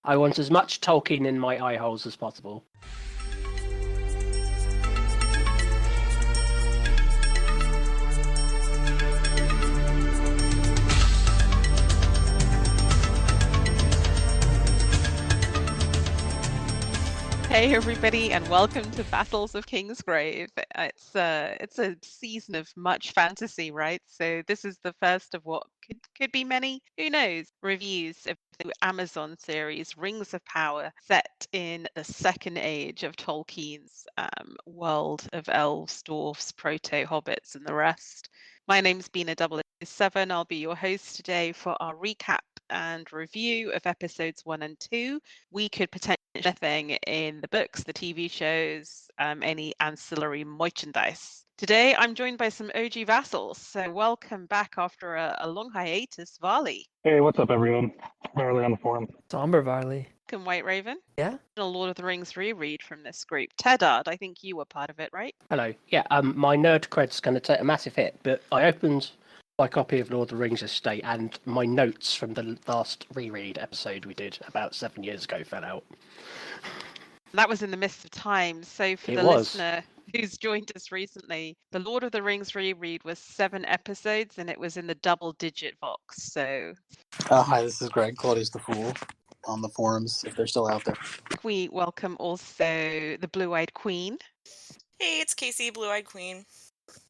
I want as much Tolkien in my eye holes as possible. Hey everybody, and welcome to Vassals of Kingsgrave. It's a season of much fantasy, right? So this is the first of what could be many, who knows, reviews of the Amazon series Rings of Power, set in the second age of Tolkien's world of elves, dwarfs, proto-hobbits, and the rest. My name's Bina 007. I'll be your host today for our recap and review of episodes 1 and 2. We could potentially anything in the books, the TV shows, any ancillary merchandise. Today, I'm joined by some OG Vassals, so welcome back after a long hiatus, Varley. Hey, what's up, everyone? Varley on the forum. Somber Varley. Welcome, White Raven. Yeah. A Lord of the Rings reread from this group. Teddard, I think you were part of it, right? Hello. Yeah, my nerd cred's going to take a massive hit, but I opened my copy of Lord of the Rings Estate and my notes from the last reread episode we did about 7 years ago fell out. That was in the midst of time. So for the listener who's joined us recently, the Lord of the Rings reread was 7 episodes and it was in the double-digit box. So hi, this is Greg, Claudius the Fool, on the forums, if they're still out there. We welcome also the Blue-Eyed Queen. Hey, it's Casey, Blue-Eyed Queen.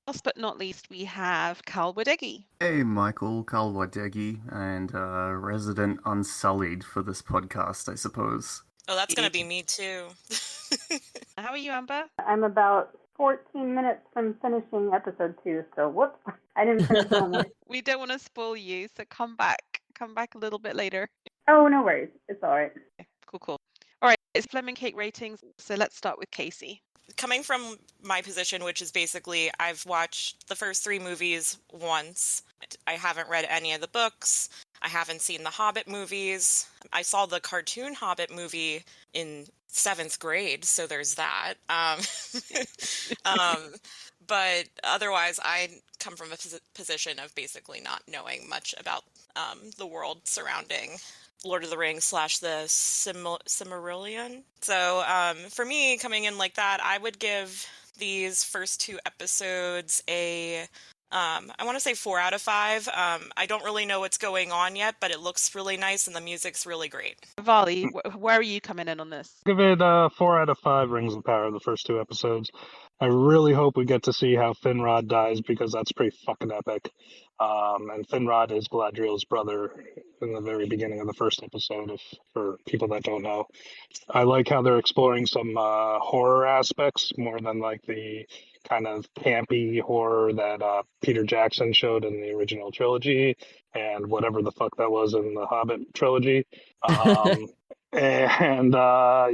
Last but not least, we have Carl Wadegi. Hey, Michael, Carl Wadegi, and resident Unsullied for this podcast, I suppose. Oh, that's going to be me too. How are you, Amber? I'm about 14 minutes from finishing episode 2, so whoops, I didn't finish one. We don't want to spoil you, so come back a little bit later. Oh, no worries, it's all right. Cool. All right, it's Fleming Cake ratings, so let's start with Casey. Coming from my position, which is basically I've watched the first 3 movies once. I haven't read any of the books. I haven't seen the Hobbit movies. I saw the cartoon Hobbit movie in 7th grade, so there's that. But otherwise, I come from a position of basically not knowing much about the world surrounding Lord of the Rings / the Silmarillion. So for me, coming in like that, I would give these first 2 episodes I want to say 4 out of 5. I don't really know what's going on yet, but it looks really nice and the music's really great. Varley, where are you coming in on this? Give it 4 out of 5 Rings of Power, the first 2 episodes. I really hope we get to see how Finrod dies, because that's pretty fucking epic. And Finrod is Galadriel's brother in the very beginning of the first episode, for people that don't know. I like how they're exploring some horror aspects more than like the kind of campy horror that Peter Jackson showed in the original trilogy and whatever the fuck that was in the Hobbit trilogy. And I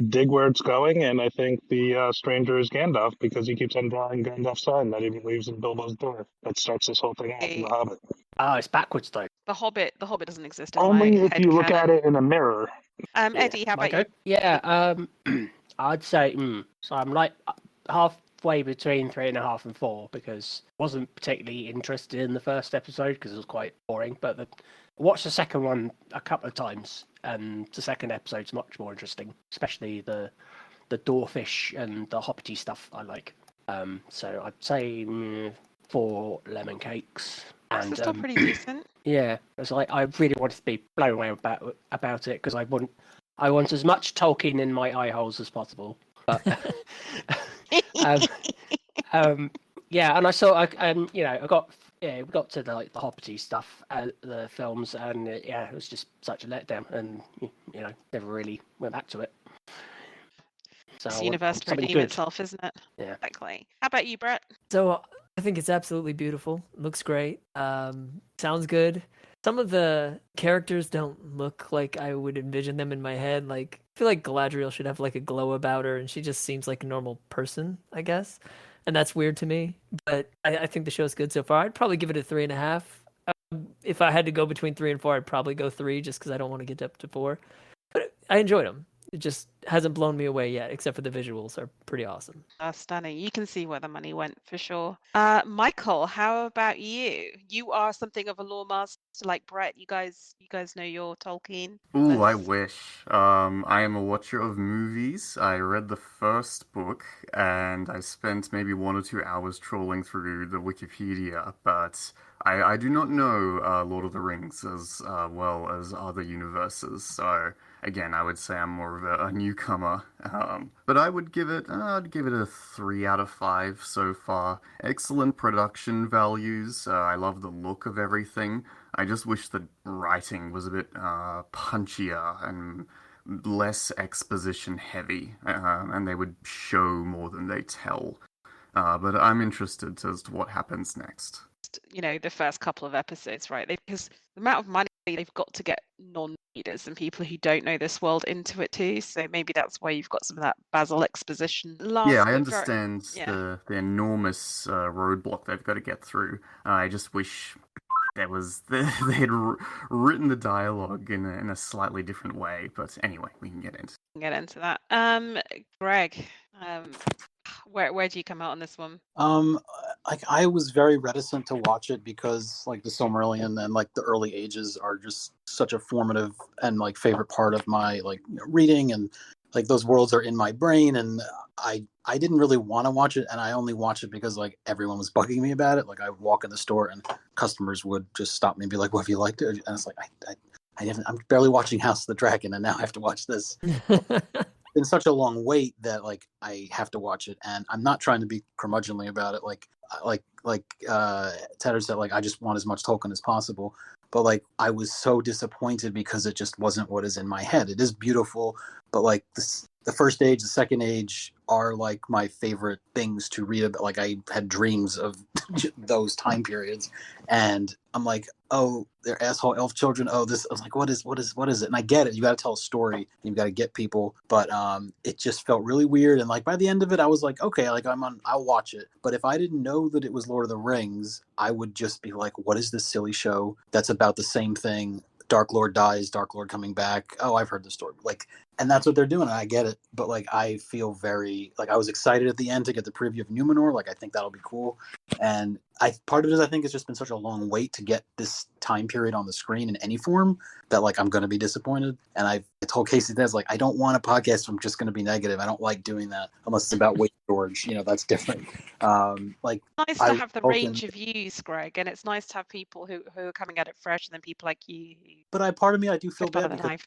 dig where it's going, and I think the stranger is Gandalf because he keeps undrawing Gandalf's sign that he leaves in Bilbo's door. That starts this whole thing out in the Hobbit. Oh, it's backwards though. The Hobbit doesn't exist in Only my if you look at it in a mirror. Eddie, how about you? Yeah, I'd say so. I'm like halfway between 3.5 and 4 because I wasn't particularly interested in the first episode because it was quite boring. But I watched the second one a couple of times, and the second episode's much more interesting, especially the dwarfish and the hobbity stuff I like. So I'd say 4 lemon cakes. And It's still pretty decent. Yeah, it's like I really wanted to be blown away about it because I want as much Tolkien in my eye holes as possible. But yeah, and I saw we got to the hobbity stuff, the films, and it was just such a letdown, and never really went back to it. So It's the universe to redeem itself, isn't it? Yeah. Exactly. How about you, Brett? So I think it's absolutely beautiful. Looks great. Sounds good. Some of the characters don't look like I would envision them in my head. Like, I feel like Galadriel should have like a glow about her, and she just seems like a normal person, I guess. And that's weird to me. But I think the show's good so far. I'd probably give it a 3.5. If I had to go between 3 and 4, I'd probably go 3 just because I don't want to get up to 4. But I enjoyed them. It just hasn't blown me away yet, except for the visuals are pretty awesome. Stunning. You can see where the money went for sure. Michael, how about you? You are something of a lore master like Brett. You guys know your Tolkien. Ooh, I Let's- wish. I am a watcher of movies. I read the first book, and I spent maybe 1 or 2 hours trawling through the Wikipedia, but I do not know Lord of the Rings as well as other universes, so again, I would say I'm more of a newcomer. But I'd give it a 3 out of 5 so far. Excellent production values. I love the look of everything. I just wish the writing was a bit punchier and less exposition heavy, and they would show more than they tell. But I'm interested as to what happens next. the first couple of episodes, right? Because the amount of money they've got to get non-readers and people who don't know this world into it too. So maybe that's why you've got some of that Basil exposition. Yeah, I understand the enormous roadblock they've got to get through. I just wish they had written the dialogue in a slightly different way. But anyway, we can get into that. Greg, where do you come out on this one? I was very reticent to watch it because like the Silmarillion and like the early ages are just such a formative and like favorite part of my like reading, and like those worlds are in my brain, and I didn't really want to watch it, and I only watched it because like everyone was bugging me about it. Like I would walk in the store and customers would just stop me and be like, "Well, have you liked it?" And it's like I'm barely watching House of the Dragon, and now I have to watch this. It's been such a long wait that like I have to watch it, and I'm not trying to be curmudgeonly about it. Like Tedder said, like I just want as much Tolkien as possible. But like I was so disappointed because it just wasn't what is in my head. It is beautiful, but like the first age, the second age are like my favorite things to read about. Like I had dreams of those time periods, and I'm like, oh, they're asshole elf children. Oh, this. I was like, what is it? And I get it. You got to tell a story. You've got to get people, but it just felt really weird. And like by the end of it, I was like, okay, like I'll watch it. But if I didn't know that it was Lord of the Rings, I would just be like, what is this silly show that's about the same thing? Dark Lord dies, Dark Lord coming back. Oh, I've heard the story. Like, and that's what they're doing. And I get it. But like, I feel very, like, I was excited at the end to get the preview of Numenor. Like, I think that'll be cool. And part of it is I think it's just been such a long wait to get this time period on the screen in any form that like I'm going to be disappointed. And I told Casey that's like, I don't want a podcast I'm just going to be negative. I don't like doing that unless it's about Weight George. That's different. Like nice to have the range of views, Greg, and it's nice to have people who are coming at it fresh, and then people like you. But part of me, I do feel bad because life,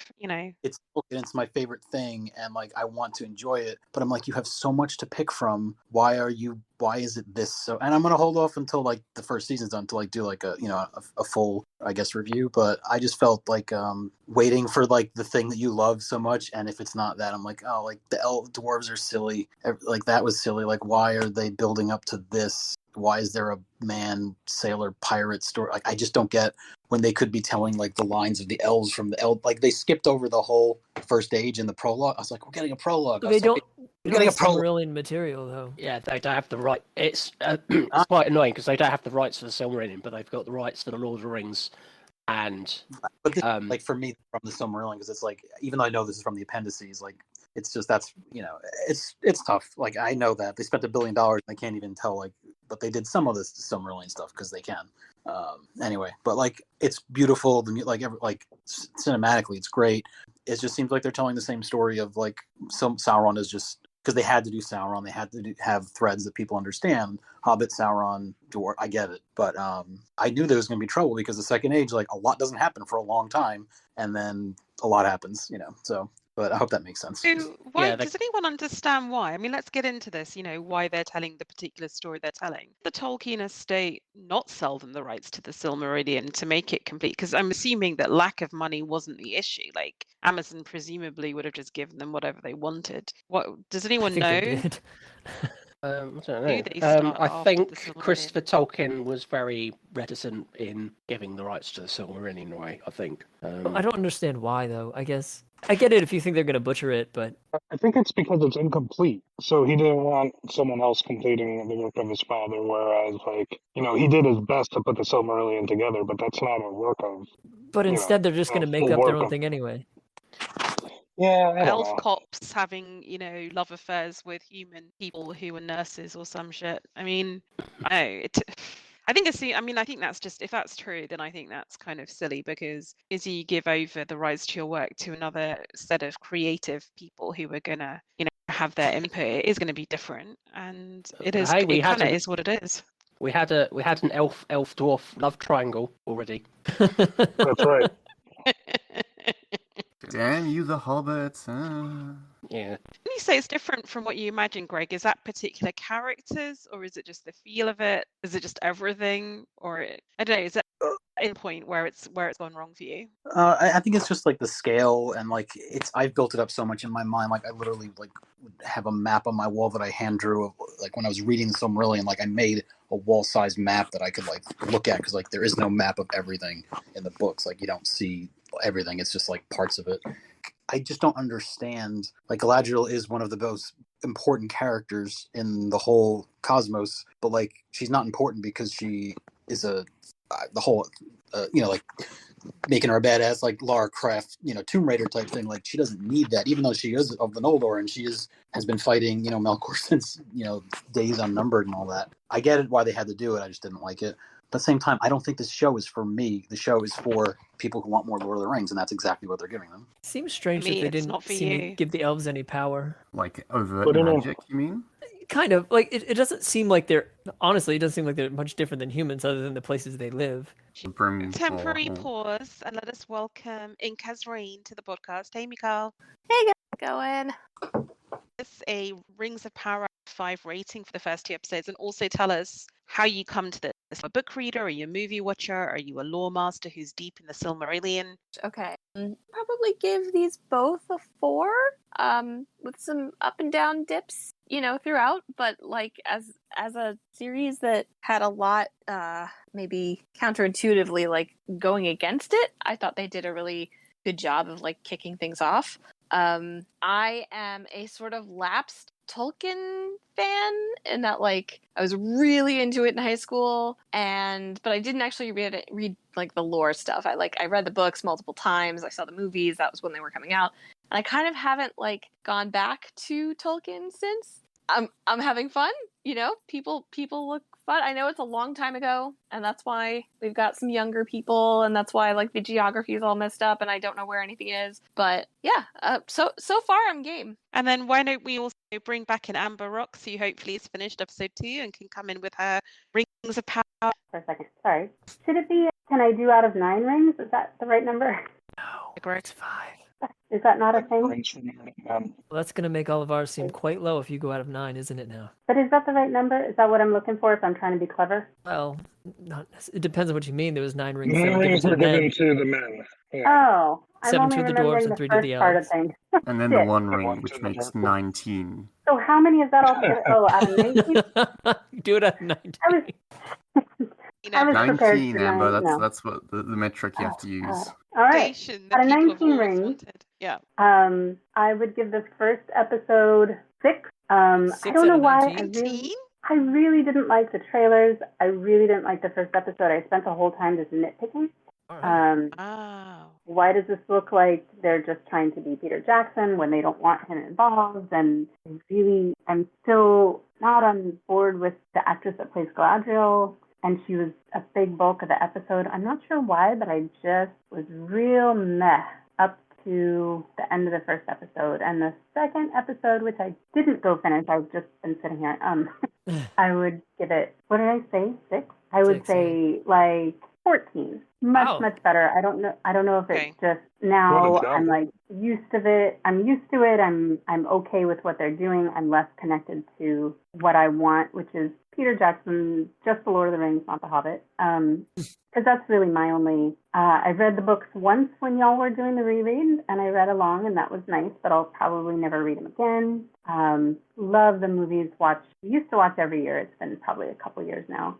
it's Tolkien, it's my favorite thing, and like I want to enjoy it. But I'm like, you have so much to pick from. Why is it this so? And I'm gonna hold off until like the first season's done to like do like a full, I guess, review. But I just felt like waiting for like the thing that you love so much, and if it's not that, I'm like, oh, like the dwarves are silly, like that was silly. Like why are they building up to this? Why is there a man sailor pirate story? Like I just don't get when they could be telling like the lines of the elves from the like they skipped over the whole first age in the prologue. I was like, we're getting a prologue. They don't getting a Silmarillion material though. Yeah, they don't have the right. It's quite annoying because they don't have the rights for the Silmarillion, but they've got the rights for the Lord of the Rings. And but this, like for me, from the Silmarillion, because it's like even though I know this is from the appendices, like it's just that's it's tough. Like I know that they spent $1 billion and they can't even tell like, but they did some of this Silmarillion stuff because they can. Anyway, but like it's beautiful. Like cinematically, it's great. It just seems like they're telling the same story of like Sauron is just because they had to do Sauron. They had to have threads that people understand. Hobbit, Sauron, Dwarf. I get it, but I knew there was going to be trouble because the Second Age, like a lot doesn't happen for a long time, and then a lot happens. So. But I hope that makes sense. So does anyone understand why? I mean, let's get into this, why they're telling the particular story they're telling. The Tolkien estate not sell them the rights to the Silmarillion to make it complete? Because I'm assuming that lack of money wasn't the issue. Like Amazon presumably would have just given them whatever they wanted. What does anyone know? They did. I don't know. I think Christopher Silmarillion? Tolkien was very reticent in giving the rights to the Silmarillion away, I think. I don't understand why though. I guess I get it if you think they're going to butcher it, but I think it's because it's incomplete. So he didn't want someone else completing the work of his father, whereas, like, he did his best to put the Silmarillion together, but that's not a work of... But instead they're just going to make up their own thing anyway. Yeah, I don't elf know. cops having, love affairs with human people who are nurses or some shit. I mean, I think I think that's just, if that's true, then I think that's kind of silly, because as you give over the rights to your work to another set of creative people who are gonna, have their input, it is going to be different, and it kind of is what it is. We had an elf dwarf love triangle already. That's right. Damn you, the hobbits. Yeah. When you say it's different from what you imagine, Greg, is that particular characters, or is it just the feel of it? Is it just everything, or I don't know? Is that a point where it's gone wrong for you? I think it's just like the scale, and like I've built it up so much in my mind. Like I literally like would have a map on my wall that I hand drew of, like when I was reading the Silmarillion, like I made a wall-sized map that I could like look at, because like there is no map of everything in the books. Like you don't see everything; it's just like parts of it. I just don't understand. Like Galadriel is one of the most important characters in the whole cosmos, but like she's not important because she is the whole like making her a badass like Lara Croft, Tomb Raider type thing. Like she doesn't need that, even though she is of the Noldor and has been fighting Melkor since days unnumbered and all that. I get it why they had to do it. I just didn't like it. But at the same time, I don't think this show is for me. The show is for people who want more Lord of the Rings, and that's exactly what they're giving them. Seems strange I mean, that they it's didn't not for seem to you. give the elves any power. Like overt But in a- magic, you mean? Kind of. Like, it doesn't seem like they're... Honestly, it doesn't seem like they're much different than humans other than the places they live. Temporary pause, and let us welcome Inka's Rain to the podcast. Hey, Mikal. Hey, guys, going? Us a Rings of Power 5 rating for the first 2 episodes, and also tell us how you come to this. Are you a book reader? Are you a movie watcher? Are you a lore master who's deep in the Silmarillion? Okay. Probably give these both a 4, with some up and down dips, throughout, but like as a series that had a lot, maybe counterintuitively, like going against it, I thought they did a really good job of like kicking things off. I am a sort of lapsed Tolkien fan in that like I was really into it in high school, but I didn't actually read like the lore stuff. I read the books multiple times. I saw the movies. That was when they were coming out. And I kind of haven't like gone back to Tolkien since. I'm having fun, people look fun. I know it's a long time ago, and that's why we've got some younger people, and that's why like the geography is all messed up and I don't know where anything is. But yeah, so far I'm game. And then why don't we also bring back in Amber Rocks, who hopefully has finished episode 2 and can come in with her Rings of Power. For a second, sorry. Should it be, can I do out of 9 rings? Is that the right number? No, Correct. it's 5. Is that not a thing? Well, that's going to make all of ours seem quite low if you go out of 9, isn't it now? But is that the right number? Is that what I'm looking for if I'm trying to be clever? Well, it depends on what you mean. There was 9 rings. 9 rings were given to the men. Yeah. Oh, I'm 7 only to the remembering dwarves and 3 to first the part of elves. things. And then the Shit. one One ring, to which the makes purple. 19. So how many is that altogether? Oh, out of 19? Do it at 19. I was prepared 19, for Amber, 9. that's what the metric you have to use. All right. Station Out that of people have 19 always rings, wanted. Yeah. I would give this first episode 6. I 6 don't know out of why. 19? I really didn't like the trailers. I really didn't like the first episode. I spent the whole time just nitpicking. All right. Oh. Why does this look like they're just trying to be Peter Jackson when they don't want him involved? And I'm still not on board with the actress that plays Galadriel, and she was a big bulk of the episode. I'm not sure why, but I just was real meh up to the end of the first episode. And the second episode, which I didn't go finish, I've just been sitting here, I would give it, what did I say, 6? I would 6, say like 14. Wow. Much better. I don't know if Okay. it's just What now a jump. I'm like used to it. I'm okay with what they're doing. I'm less connected to what I want, which is Peter Jackson, just the Lord of the Rings, not the Hobbit. Because that's really my only. I read the books once when y'all were doing the reread, and I read along, and that was nice. But I'll probably never read them again. Love the movies. Used to watch every year. It's been probably a couple years now.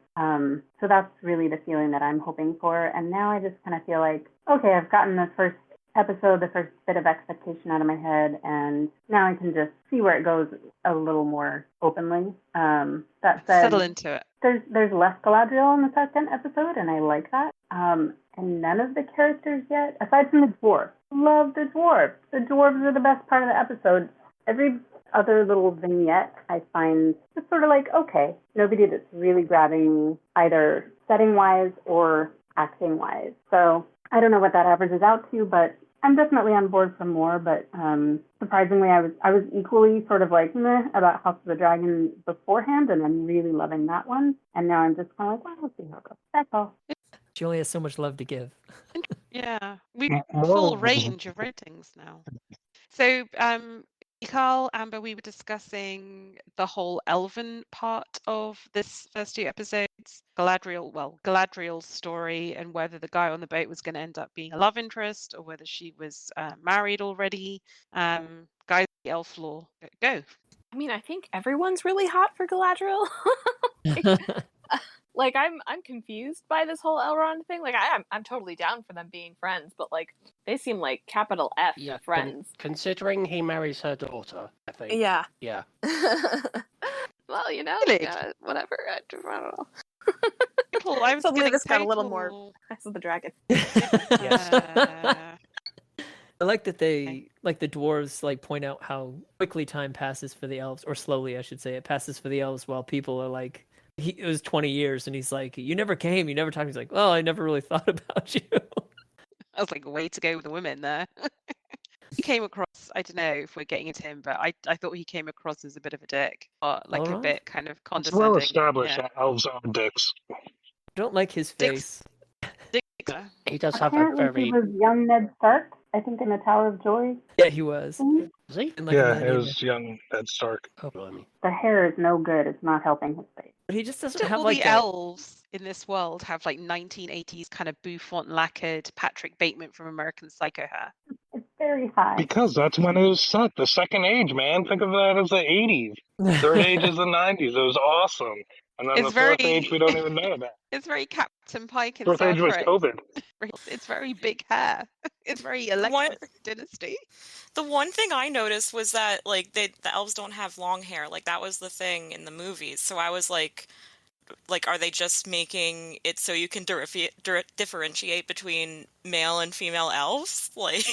So that's really the feeling that I'm hoping for. And now I just kind of feel like, okay, I've gotten the first episode, the first bit of expectation out of my head, and now I can just see where it goes a little more openly. That said, Settle into it. there's less Galadriel in the second episode, and I like that. And none of the characters yet, aside from the dwarf, love the dwarves. The dwarves are the best part of the episode. Every other little vignette I find just sort of like, okay, nobody that's really grabbing me, either setting-wise or acting-wise. So I don't know what that averages out to, but I'm definitely on board for more. But surprisingly, I was equally sort of like meh about House of the Dragon beforehand, and I'm really loving that one. And now I'm just kind of like, well, we'll see how it goes. That's all. She only has so much love to give. Yeah, we More full range of ratings now. So, Carl, Amber, we were discussing the whole elven part of this first two episodes. Galadriel's story, and whether the guy on the boat was going to end up being a love interest or whether she was married already. Guys, the elf lore, go. I mean, I think everyone's really hot for Galadriel. Like, I'm confused by this whole Elrond thing. Like, I'm totally down for them being friends, but like they seem like capital F friends. Considering he marries her daughter, I think. Yeah. Yeah. Well, you know, Really? whatever. I don't know. I was Suddenly getting this got a little more total- House of the Dragon. Yes. I like that they, like the dwarves, like point out how quickly time passes for the elves, or slowly, I should say. It passes for the elves while people are like, it was 20 years, and he's like, you never came, you never talked. He's like, well, I never really thought about you. I was like, way to go with the women there. He came across, I don't know if we're getting into him, but I thought he came across as a bit of a dick, or like a Elrond? bit kind of It's condescending. well established Yeah. that elves are dicks. I don't like his Dicks. face. Dick. He does have a Apparently, very. he was young Ned Stark, I think, in the Tower of Joy. Yeah, he was. Was he? And like a Yeah, man it eater. was young Ned Stark. Oh, blimey. The hair is no good. It's not helping his face. But he just doesn't Do have all like the a... elves in this world have like 1980s kind of bouffant lacquered Patrick Bateman from American Psycho hair? It's very high. Because that's when it was set. The second age, man. Think of that as the 80s. Third age is the 90s. It was awesome. And then It's the fourth very- age we don't even know about. It's very Captain Pike and Fourth Star age was Trek. COVID. It's very big hair. It's very Electric Dynasty. The one thing I noticed was that like the elves don't have long hair. Like that was the thing in the movies. So I was like, are they just making it so you can differentiate between male and female elves? Like,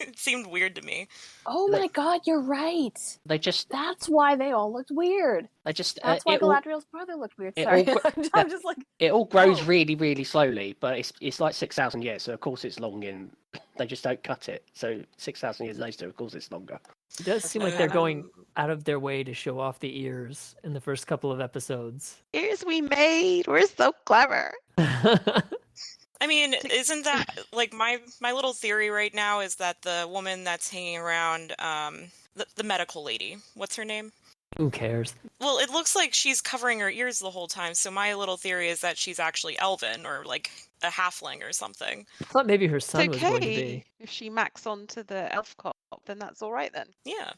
it seemed weird to me. Oh my god, you're right. They just. That's why they all looked weird. They just. That's why it all- Galadriel's brother looked weird. it Sorry. all- I'm just like, It all grows Oh. really, really slowly, but it's like 6,000 years, so of course it's long in. They just don't cut it, so 6,000 years later, of course it's longer. It does seem like they're going out of their way to show off the ears in the first couple of episodes. Ears we made. We're so clever. I mean, isn't that like my little theory right now is that the woman that's hanging around, the medical lady, what's her name? Who cares? Well, it looks like she's covering her ears the whole time, so my little theory is that she's actually elven or like a halfling or something. I thought maybe her It's son was going to okay be. if she max onto the elf cop, then that's all right then. Yeah.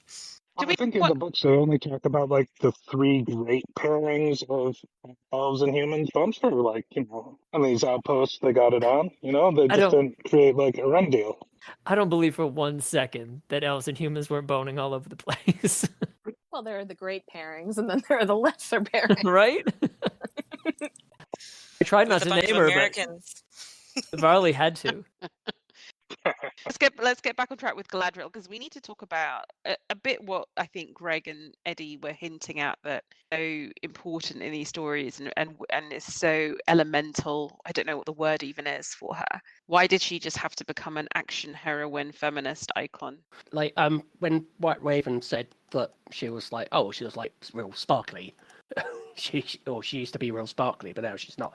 I think in the books they only talk about like the three great pairings of elves and humans. So I'm sure like, on these outposts they got it on. They I just don't- didn't create like a run deal. I don't believe for 1 second that elves and humans weren't boning all over the place. well, there are the great pairings, and then there are the lesser pairings. Right? I tried not With a to bunch name of her, Americans. but Varley had to. Let's get back on track with Galadriel because we need to talk about a bit what I think Greg and Eddie were hinting at that so important in these stories and is so elemental. I don't know what the word even is for her. Why did she just have to become an action heroine feminist icon? Like when White Raven said that she was like real sparkly. she used to be real sparkly, but now she's not.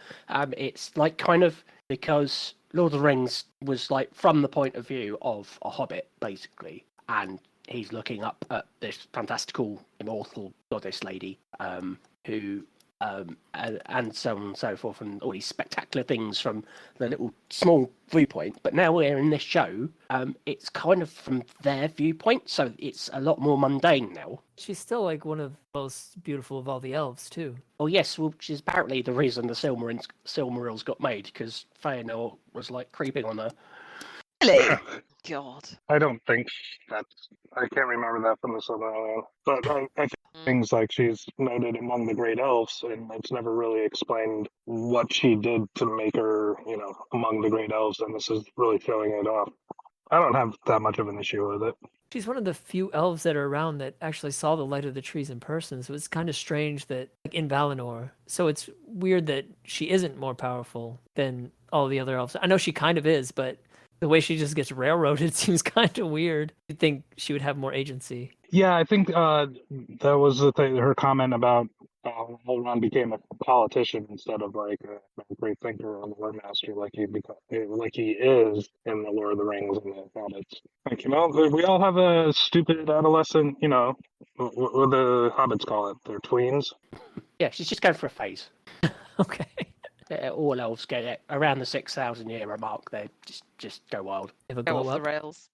It's like kind of because Lord of the Rings was like from the point of view of a hobbit, basically, and he's looking up at this fantastical immortal goddess lady, who and so on and so forth, and all these spectacular things from the little small viewpoint. But now we're in this show, it's kind of from their viewpoint, so it's a lot more mundane now. She's still like one of the most beautiful of all the elves, too. Oh yes, which is apparently the reason the Silmarils got made, because Fëanor was like creeping on her. Really? God. I don't think I can't remember that from the Silmarillion. But I think things like she's noted among the great elves, and it's never really explained what she did to make her, among the great elves, and this is really showing it off. I don't have that much of an issue with it. She's one of the few elves that are around that actually saw the light of the trees in person. So it's kind of strange that, like, in Valinor. So it's weird that she isn't more powerful than all the other elves. I know she kind of is, but the way she just gets railroaded seems kind of weird. You'd think she would have more agency. Yeah, I think that was the thing. Her comment about Elrond became a politician instead of like a great thinker or lore master, like like he is in the Lord of the Rings and the Hobbits. Like, we all have a stupid adolescent. What the Hobbits call it? They're tweens. Yeah, she's just going for a phase. Okay. All elves get around the 6,000 year mark. They just go wild. Have a Go glow off the up. rails.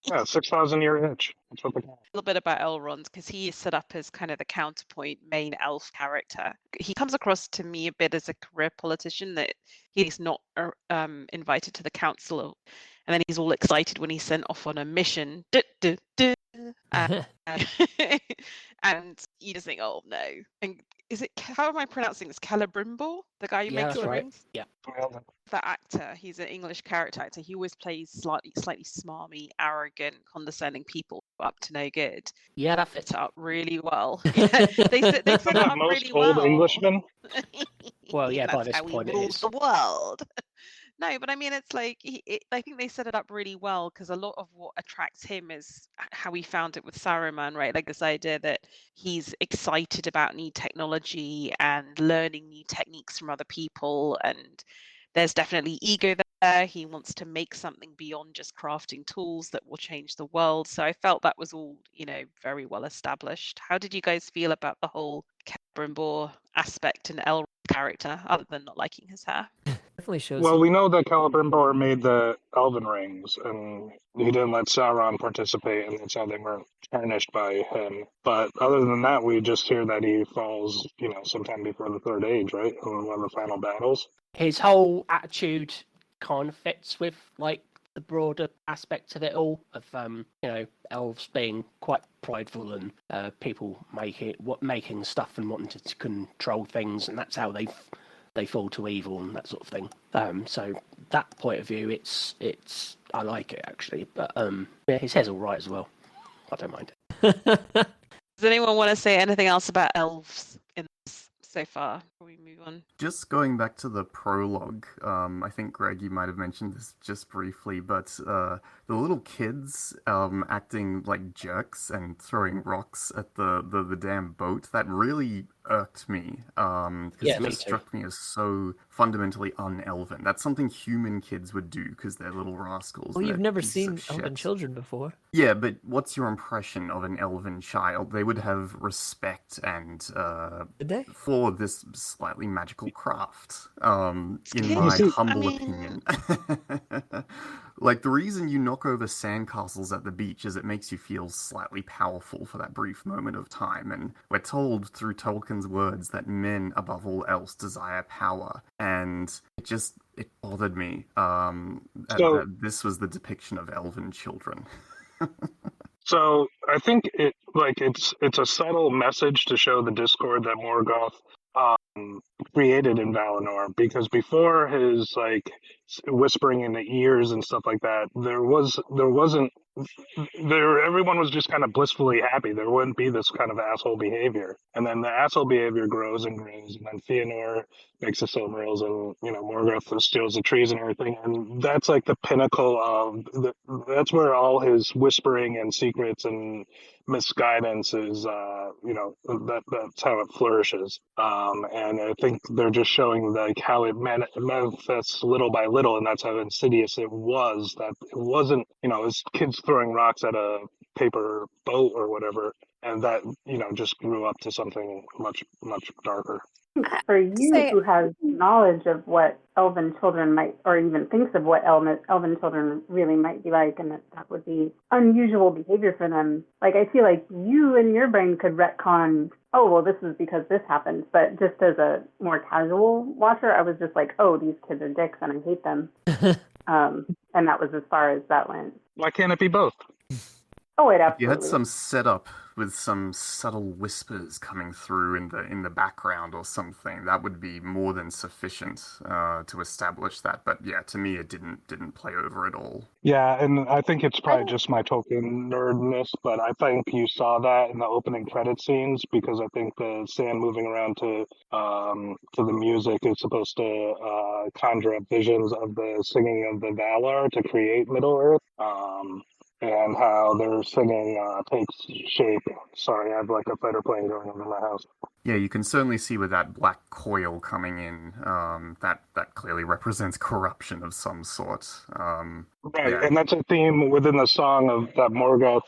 Yeah, 6,000-year itch. That's what they call it. A little bit about Elrond because he is set up as kind of the counterpoint main elf character. He comes across to me a bit as a career politician that he's not invited to the council, and then he's all excited when he's sent off on a mission. And you just think, oh no. And how am I pronouncing this? Celebrimbor, the guy who Yeah, makes that's the right. rings? Yeah. That actor, he's an English character actor. He always plays slightly smarmy, arrogant, condescending people up to no good. Yeah, that fits. Set up really well. Yeah, they set it up Most really old well. Englishmen. Well, yeah, by That's this how he point it rules is. the world. No, but I mean, it's like I think they set it up really well because a lot of what attracts him is how he found it with Saruman, right? Like this idea that he's excited about new technology and learning new techniques from other people, and there's definitely ego there. He wants to make something beyond just crafting tools that will change the world. So I felt that was all, very well established. How did you guys feel about the whole Celebrimbor aspect and Elrond character, other than not liking his hair? Definitely shows. Well, we know that Celebrimbor made the Elven rings, and he didn't let Sauron participate, and that's how they weren't tarnished by him. But other than that, we just hear that he falls, sometime before the Third Age, right? In one of the final battles. His whole attitude kind of fits with like the broader aspects of it all, of elves being quite prideful and people making stuff and wanting to control things, and that's how they fall to evil and that sort of thing. So that point of view, it's I like it actually, but yeah, his hair's all right as well. I don't mind it. Does anyone want to say anything else about elves in this so far before we move on? Just going back to the prologue, I think, Greg, you might have mentioned this just briefly, but the little kids acting like jerks and throwing rocks at the damn boat, that really irked me, because Yeah, it me just too. struck me as so fundamentally un-elven. That's something human kids would do because they're little rascals. Well, you've They're never pieces seen of elven shit. children before. Yeah, but what's your impression of an elven child? They would have respect and Did they? for this slightly magical craft, in Yeah, my see- humble I mean- opinion. Like, the reason you knock over sandcastles at the beach is it makes you feel slightly powerful for that brief moment of time, and we're told through Tolkien's words that men, above all else, desire power, and it bothered me So- that this was the depiction of elven children. So I think it's a subtle message to show the discord that Morgoth created in Valinor, because before his whispering in the ears and stuff like that, everyone was just kind of blissfully happy. There wouldn't be this kind of asshole behavior, and then the asshole behavior grows and grows, and then Fëanor makes the Silmarils, and Morgoth steals the trees and everything, and that's like the pinnacle of that's where all his whispering and secrets and misguidance is. That's how it flourishes, and I think they're just showing how it manifests little by little, and that's how insidious it was. That it wasn't, it's kids throwing rocks at a paper boat or whatever, and that just grew up to something much, much darker. For you Say- who has knowledge of what elven children might, or even thinks of what elven children really might be like, and that would be unusual behavior for them, like, I feel like you in your brain could retcon, oh, well, this is because this happened. But just as a more casual watcher, I was just like, oh, these kids are dicks and I hate them. And that was as far as that went. Why can't it be both? Oh, it You absolutely. had some setup with some subtle whispers coming through in the background or something. That would be more than sufficient to establish that. But yeah, to me, it didn't play over at all. Yeah, and I think it's probably just my token nerdness, but I think you saw that in the opening credit scenes because I think the sand moving around to the music is supposed to conjure up visions of the singing of the Valar to create Middle Earth, and how their singing takes shape. Sorry, I have like a fighter plane going over my house. Yeah, you can certainly see with that black coil coming in, that clearly represents corruption of some sort. Right, Yeah. and that's a theme within the song of that Morgoth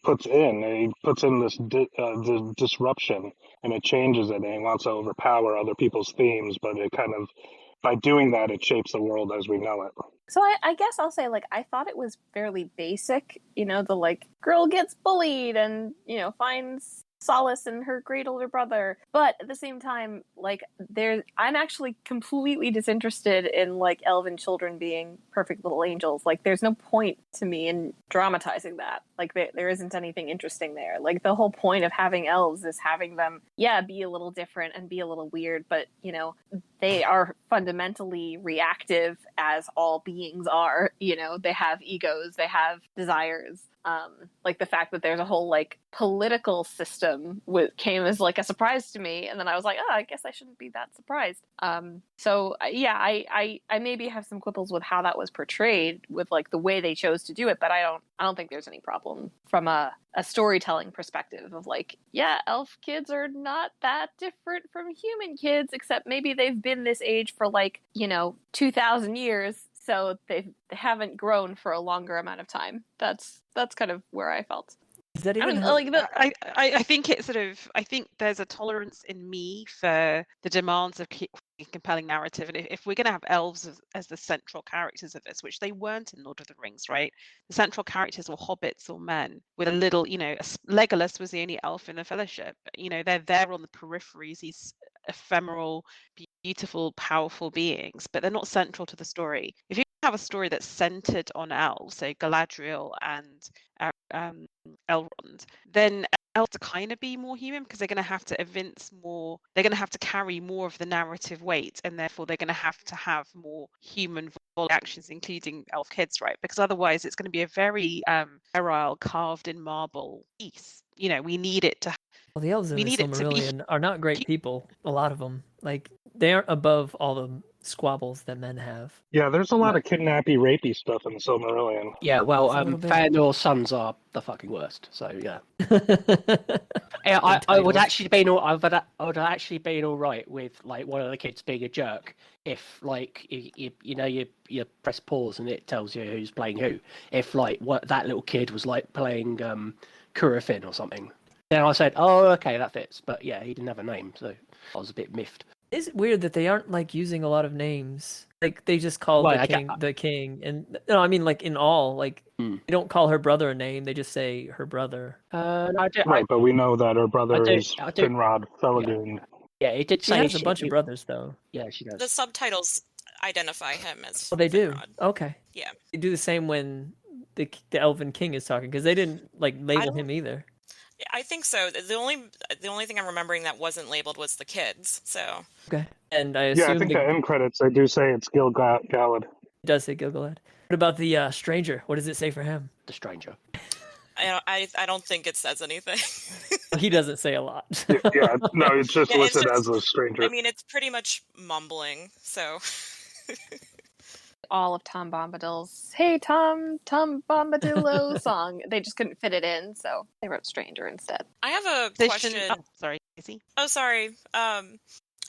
puts in. He puts in this the disruption, and it changes it, and he wants to overpower other people's themes, but it kind of, by doing that, it shapes the world as we know it. So I guess I'll say, like, I thought it was fairly basic, you know, the, like, girl gets bullied and, you know, finds solace in her great older brother. But at the same time, like, I'm actually completely disinterested in, like, elven children being perfect little angels. Like, there's no point to me in dramatizing that. Like, there isn't anything interesting there. Like, the whole point of having elves is having them, yeah, be a little different and be a little weird, but, you know, they are fundamentally reactive, as all beings are. You know, they have egos, they have desires. Like the fact that there's a whole like political system came as like a surprise to me, and then I was like, oh, I guess I shouldn't be that surprised. So yeah, I maybe have some quibbles with how that was portrayed, with like the way they chose to do it, but I don't think there's any problem from a storytelling perspective of like, yeah, elf kids are not that different from human kids, except maybe they've been this age for like, you know, 2,000 years. So they haven't grown for a longer amount of time. That's kind of where I felt. Is that I even mean, how... like, I think it's sort of, I think there's a tolerance in me for the demands of compelling narrative, and if we're going to have elves as the central characters of this, which they weren't in Lord of the Rings, right? The central characters were hobbits or men with a little, you know, Legolas was the only elf in the Fellowship. You know, they're there on the peripheries. These elf beautiful, powerful beings, but they're not central to the story. If you have a story that's centered on elves, say Galadriel and Elrond, then elves to kind of be more human because they're going to have to evince more, they're going to have to carry more of the narrative weight, and therefore they're going to have more human actions, including elf kids, right? Because otherwise it's going to be a very sterile, carved in marble piece. You know, we need it to. Well, the elves in We the need it to be. Silmarillion are not great people. A lot of them, like, they aren't above all the squabbles that men have. Yeah, there's a lot of kidnappy, rapey stuff in the Silmarillion. Yeah, well, It's a little bit. Feanor's sons are the fucking worst. So yeah, yeah, I would actually been I would actually been all right with like one of the kids being a jerk if like you know you press pause and it tells you who's playing who. If like that little kid was like playing Curafin or something, then I said, oh okay, that fits. But yeah, he didn't have a name, so I was a bit miffed. Is it weird that they aren't like using a lot of names? Like they just call the king, and no, I mean like in all, like they don't call her brother a name; they just say her brother. Right, but we know that her brother is Finrod Felagund. Yeah, it did say she has a bunch of brothers, though. Yeah, she does. The subtitles identify him as. Well, they do. Finrod. Okay. Yeah. They do the same when the Elven King is talking because they didn't like label him either. I think so. The only thing I'm remembering that wasn't labeled was the kids. So okay, and I assume I think the end credits they do say it's Gil-galad. It does say Gil-galad. What about the stranger? What does it say for him? The stranger. I don't think it says anything. He doesn't say a lot. Yeah, no, it's just listed as a stranger. I mean, it's pretty much mumbling. So. All of Tom Bombadil's "Hey Tom Bombadillo" song. They just couldn't fit it in, so they wrote "Stranger" instead. I have a question. Oh, sorry, Casey. Oh, sorry. I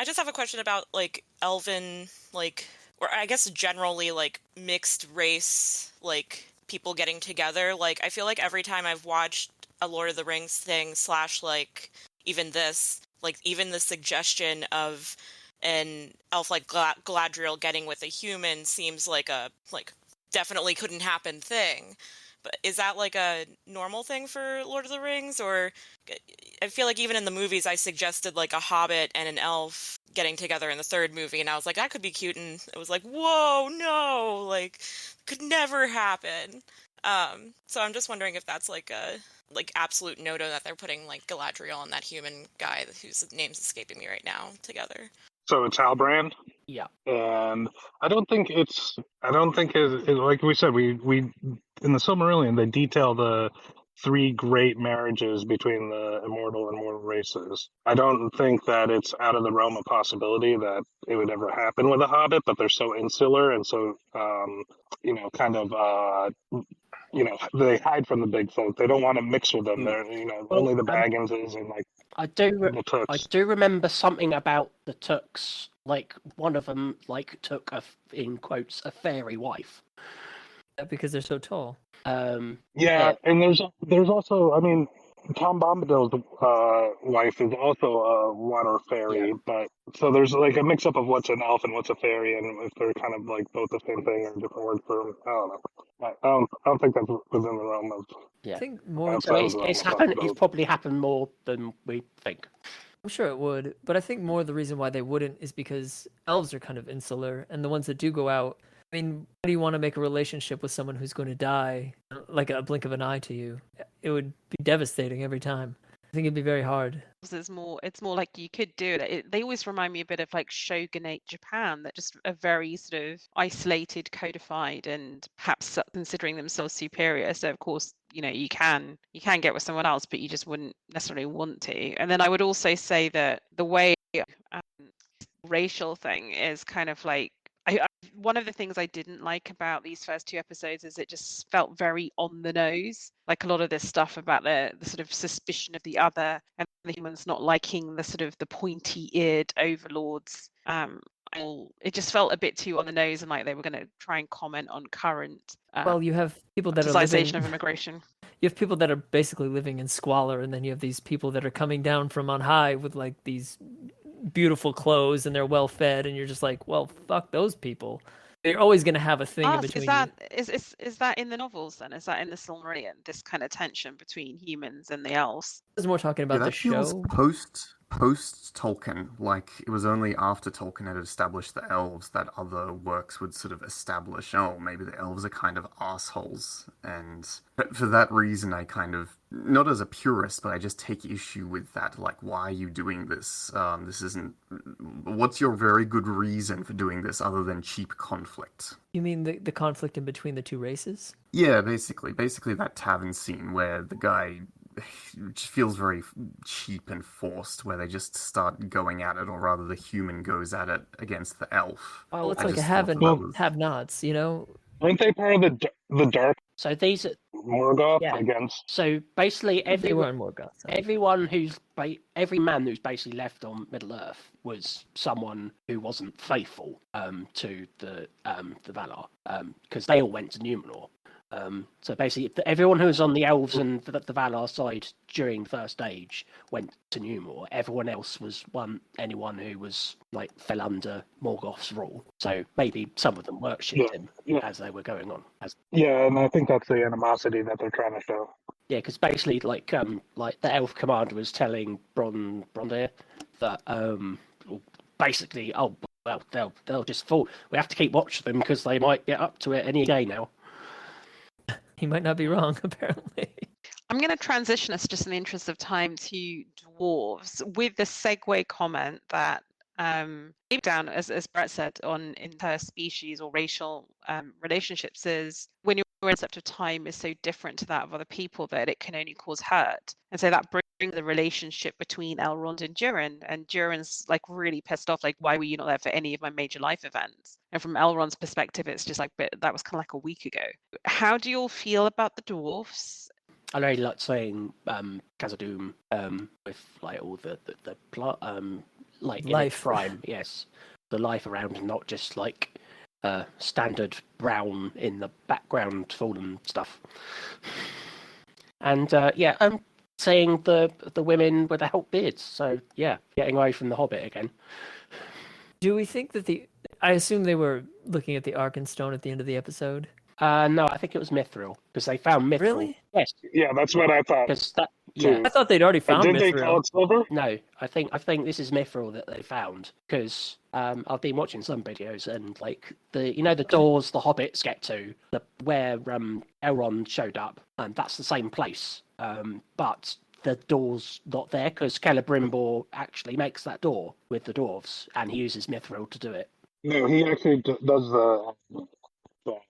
just have a question about like elven, like, or I guess generally like mixed race, like people getting together. Like, I feel like every time I've watched a Lord of the Rings thing / like even this, like even the suggestion of an elf like Galadriel getting with a human seems like a definitely couldn't happen thing. But is that like a normal thing for Lord of the Rings? Or I feel like even in the movies I suggested like a hobbit and an elf getting together in the third movie, and I was like, that could be cute, and it was like, whoa, no, like could never happen. So I'm just wondering if that's like a absolute no-no that they're putting like Galadriel and that human guy whose name's escaping me right now together. So it's Halbrand. Yeah. And I don't think it's like we said, we in the Silmarillion they detail the 3 great marriages between the immortal and mortal races. I don't think that it's out of the realm of possibility that it would ever happen with a hobbit, but they're so insular and so they hide from the big folk. They don't want to mix with them. They're only the Bagginses and like I the Tooks. do remember something about the Tooks. Like one of them, like took in quotes a fairy wife. Because they're so tall. And there's also, I mean, Tom Bombadil's wife is also a water fairy, but so there's like a mix up of what's an elf and what's a fairy, and if they're kind of like both the same thing or different words for them. I don't know. I don't think that's within the realm of. Yeah, I think more. So it's happened. It's probably happened more than we think. I'm sure it would, but I think more the reason why they wouldn't is because elves are kind of insular, and the ones that do go out. I mean, why do you want to make a relationship with someone who's going to die like a blink of an eye to you? It would be devastating every time. I think it'd be very hard. It's more like you could do it. They always remind me a bit of like shogunate Japan, that just a very sort of isolated, codified, and perhaps considering themselves superior. So of course, you can get with someone else, but you just wouldn't necessarily want to. And then I would also say that the way racial thing is kind of like one of the things I didn't like about these first 2 episodes is it just felt very on the nose. Like a lot of this stuff about the sort of suspicion of the other and the humans not liking the sort of the pointy-eared overlords. It just felt a bit too on the nose, and like they were going to try and comment on current. Well, you have people that are living of immigration. You have people that are basically living in squalor, and then you have these people that are coming down from on high with like these beautiful clothes and they're well fed, and you're just like, well, fuck those people. You're always going to have a thing in between. Is that in the novels then? Is that in the Silmarillion? This kind of tension between humans and the elves? I was more talking about the show. Post Tolkien, like it was only after Tolkien had established the elves that other works would sort of establish, oh, maybe the elves are kind of assholes. And for that reason, I kind of, not as a purist, but I just take issue with that. Like, why are you doing this? This isn't, what's your very good reason for doing this other than cheap conflict? You mean the conflict in between the 2 races? Yeah, basically that tavern scene where the guy just feels very cheap and forced, where they just start going at it, or rather the human goes at it against the elf. Well, it's like a have-nots, Aren't they part of the dark? So these are Morgoth against. So basically, everyone who's every man who's basically left on Middle Earth was someone who wasn't faithful to the Valar, because they all went to Numenor. So basically, everyone who was on the elves and the Valar side during First Age went to Numenor. Everyone else was anyone who was like fell under Morgoth's rule. So maybe some of them worshipped him as they were going on. And I think that's the animosity that they're trying to show. Yeah, because basically, like the elf commander was telling Brondir that basically, oh well, they'll just fall. We have to keep watching them because they might get up to it any day now. He might not be wrong, apparently. I'm going to transition us, just in the interest of time, to dwarves with the segue comment that deep down, as Brett said, on interspecies or racial relationships, is when your concept of time is so different to that of other people that it can only cause hurt. And so that brings the relationship between Elrond and Durin, and Durin's like really pissed off, like, why were you not there for any of my major life events? And from Elrond's perspective, it's just like, but that was kind of like a week ago. How do you all feel about the dwarves? I really like saying Khazad-dûm with like all the plot, like life prime, yes, the life around, not just like standard brown in the background fallen stuff. And I'm saying the women with the help beards. So yeah, getting away from the Hobbit again. Do we think that I assume they were looking at the Arkenstone at the end of the episode? No, I think it was Mithril, because they found Mithril. Really? Yes. Yeah, that's what I thought. Because Yeah. I thought they'd already found Did they call Mithril. it silver? No, I think this is Mithril that they found because I've been watching some videos and like the doors the hobbits get to where Elrond showed up, and that's the same place. But the door's not there because Celebrimbor actually makes that door with the dwarves, and he uses Mithril to do it. No, he actually does the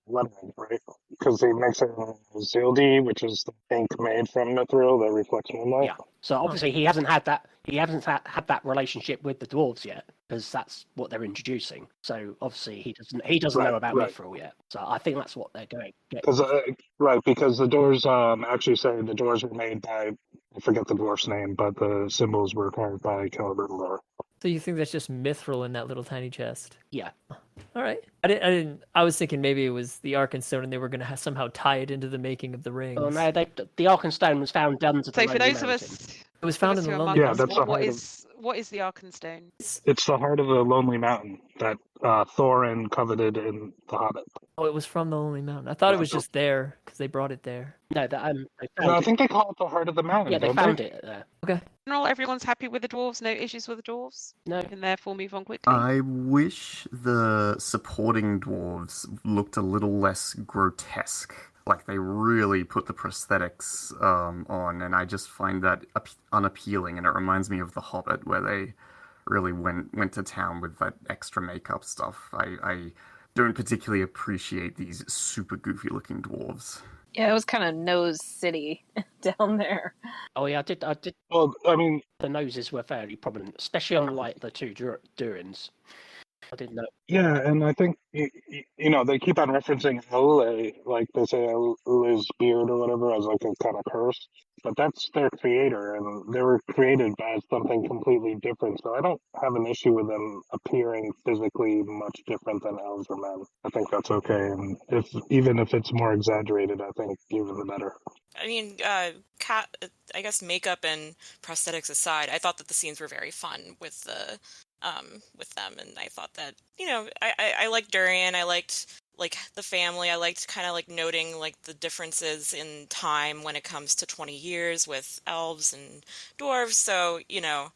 lettering, right? Because he makes it in Zildi, which is the ink made from Mithril that reflects moonlight. Yeah. So obviously he hasn't had that. He hasn't had that relationship with the dwarves yet, because that's what they're introducing. So obviously he doesn't know about Mithril yet. So I think that's what they're going. Because because the doors actually say the doors were made by, I forget the dwarf's name, but the symbols were carved by Celebrimbor. So you think that's just Mithril in that little tiny chest? Yeah. All right. I didn't. I was thinking maybe it was the Arkenstone, and they were going to somehow tie it into the making of the rings. Oh no, the Arkenstone was found under the So for Lonely those of Mountain. us, It was found in who the are Lonely monks, that's the what heart is the Arkenstone? It's the heart of the Lonely Mountain that Thorin coveted in The Hobbit. Oh, it was from the Lonely Mountain. I thought it was just there because they brought it there. No, they found No, I it. think they call it the heart of the mountain. Yeah, they don't found it there. Okay. In general, everyone's happy with the dwarves. No issues with the dwarves. No. We can therefore move on quickly. I wish the supporting dwarves looked a little less grotesque. Like they really put the prosthetics on, and I just find that unappealing. And it reminds me of The Hobbit, where they really went to town with that extra makeup stuff. I don't particularly appreciate these super goofy looking dwarves. Yeah, it was kind of nose city down there. Oh yeah, I did. Well, I mean, The noses were fairly prominent, especially on like the two Durins. I didn't know. yeah, and I think you know they keep on referencing Ole, like they say Ole's beard or whatever as like a kind of curse, but that's their creator, and they were created as something completely different. So I don't have an issue with them appearing physically much different than elves or men. I think that's okay, and even if it's more exaggerated, I think even the better. I mean, I guess makeup and prosthetics aside, I thought that the scenes were very fun with them, and I thought that, you know, I liked Durian, I liked like the family, I liked kind of like noting like the differences in time when it comes to 20 years with elves and dwarves. So, you know,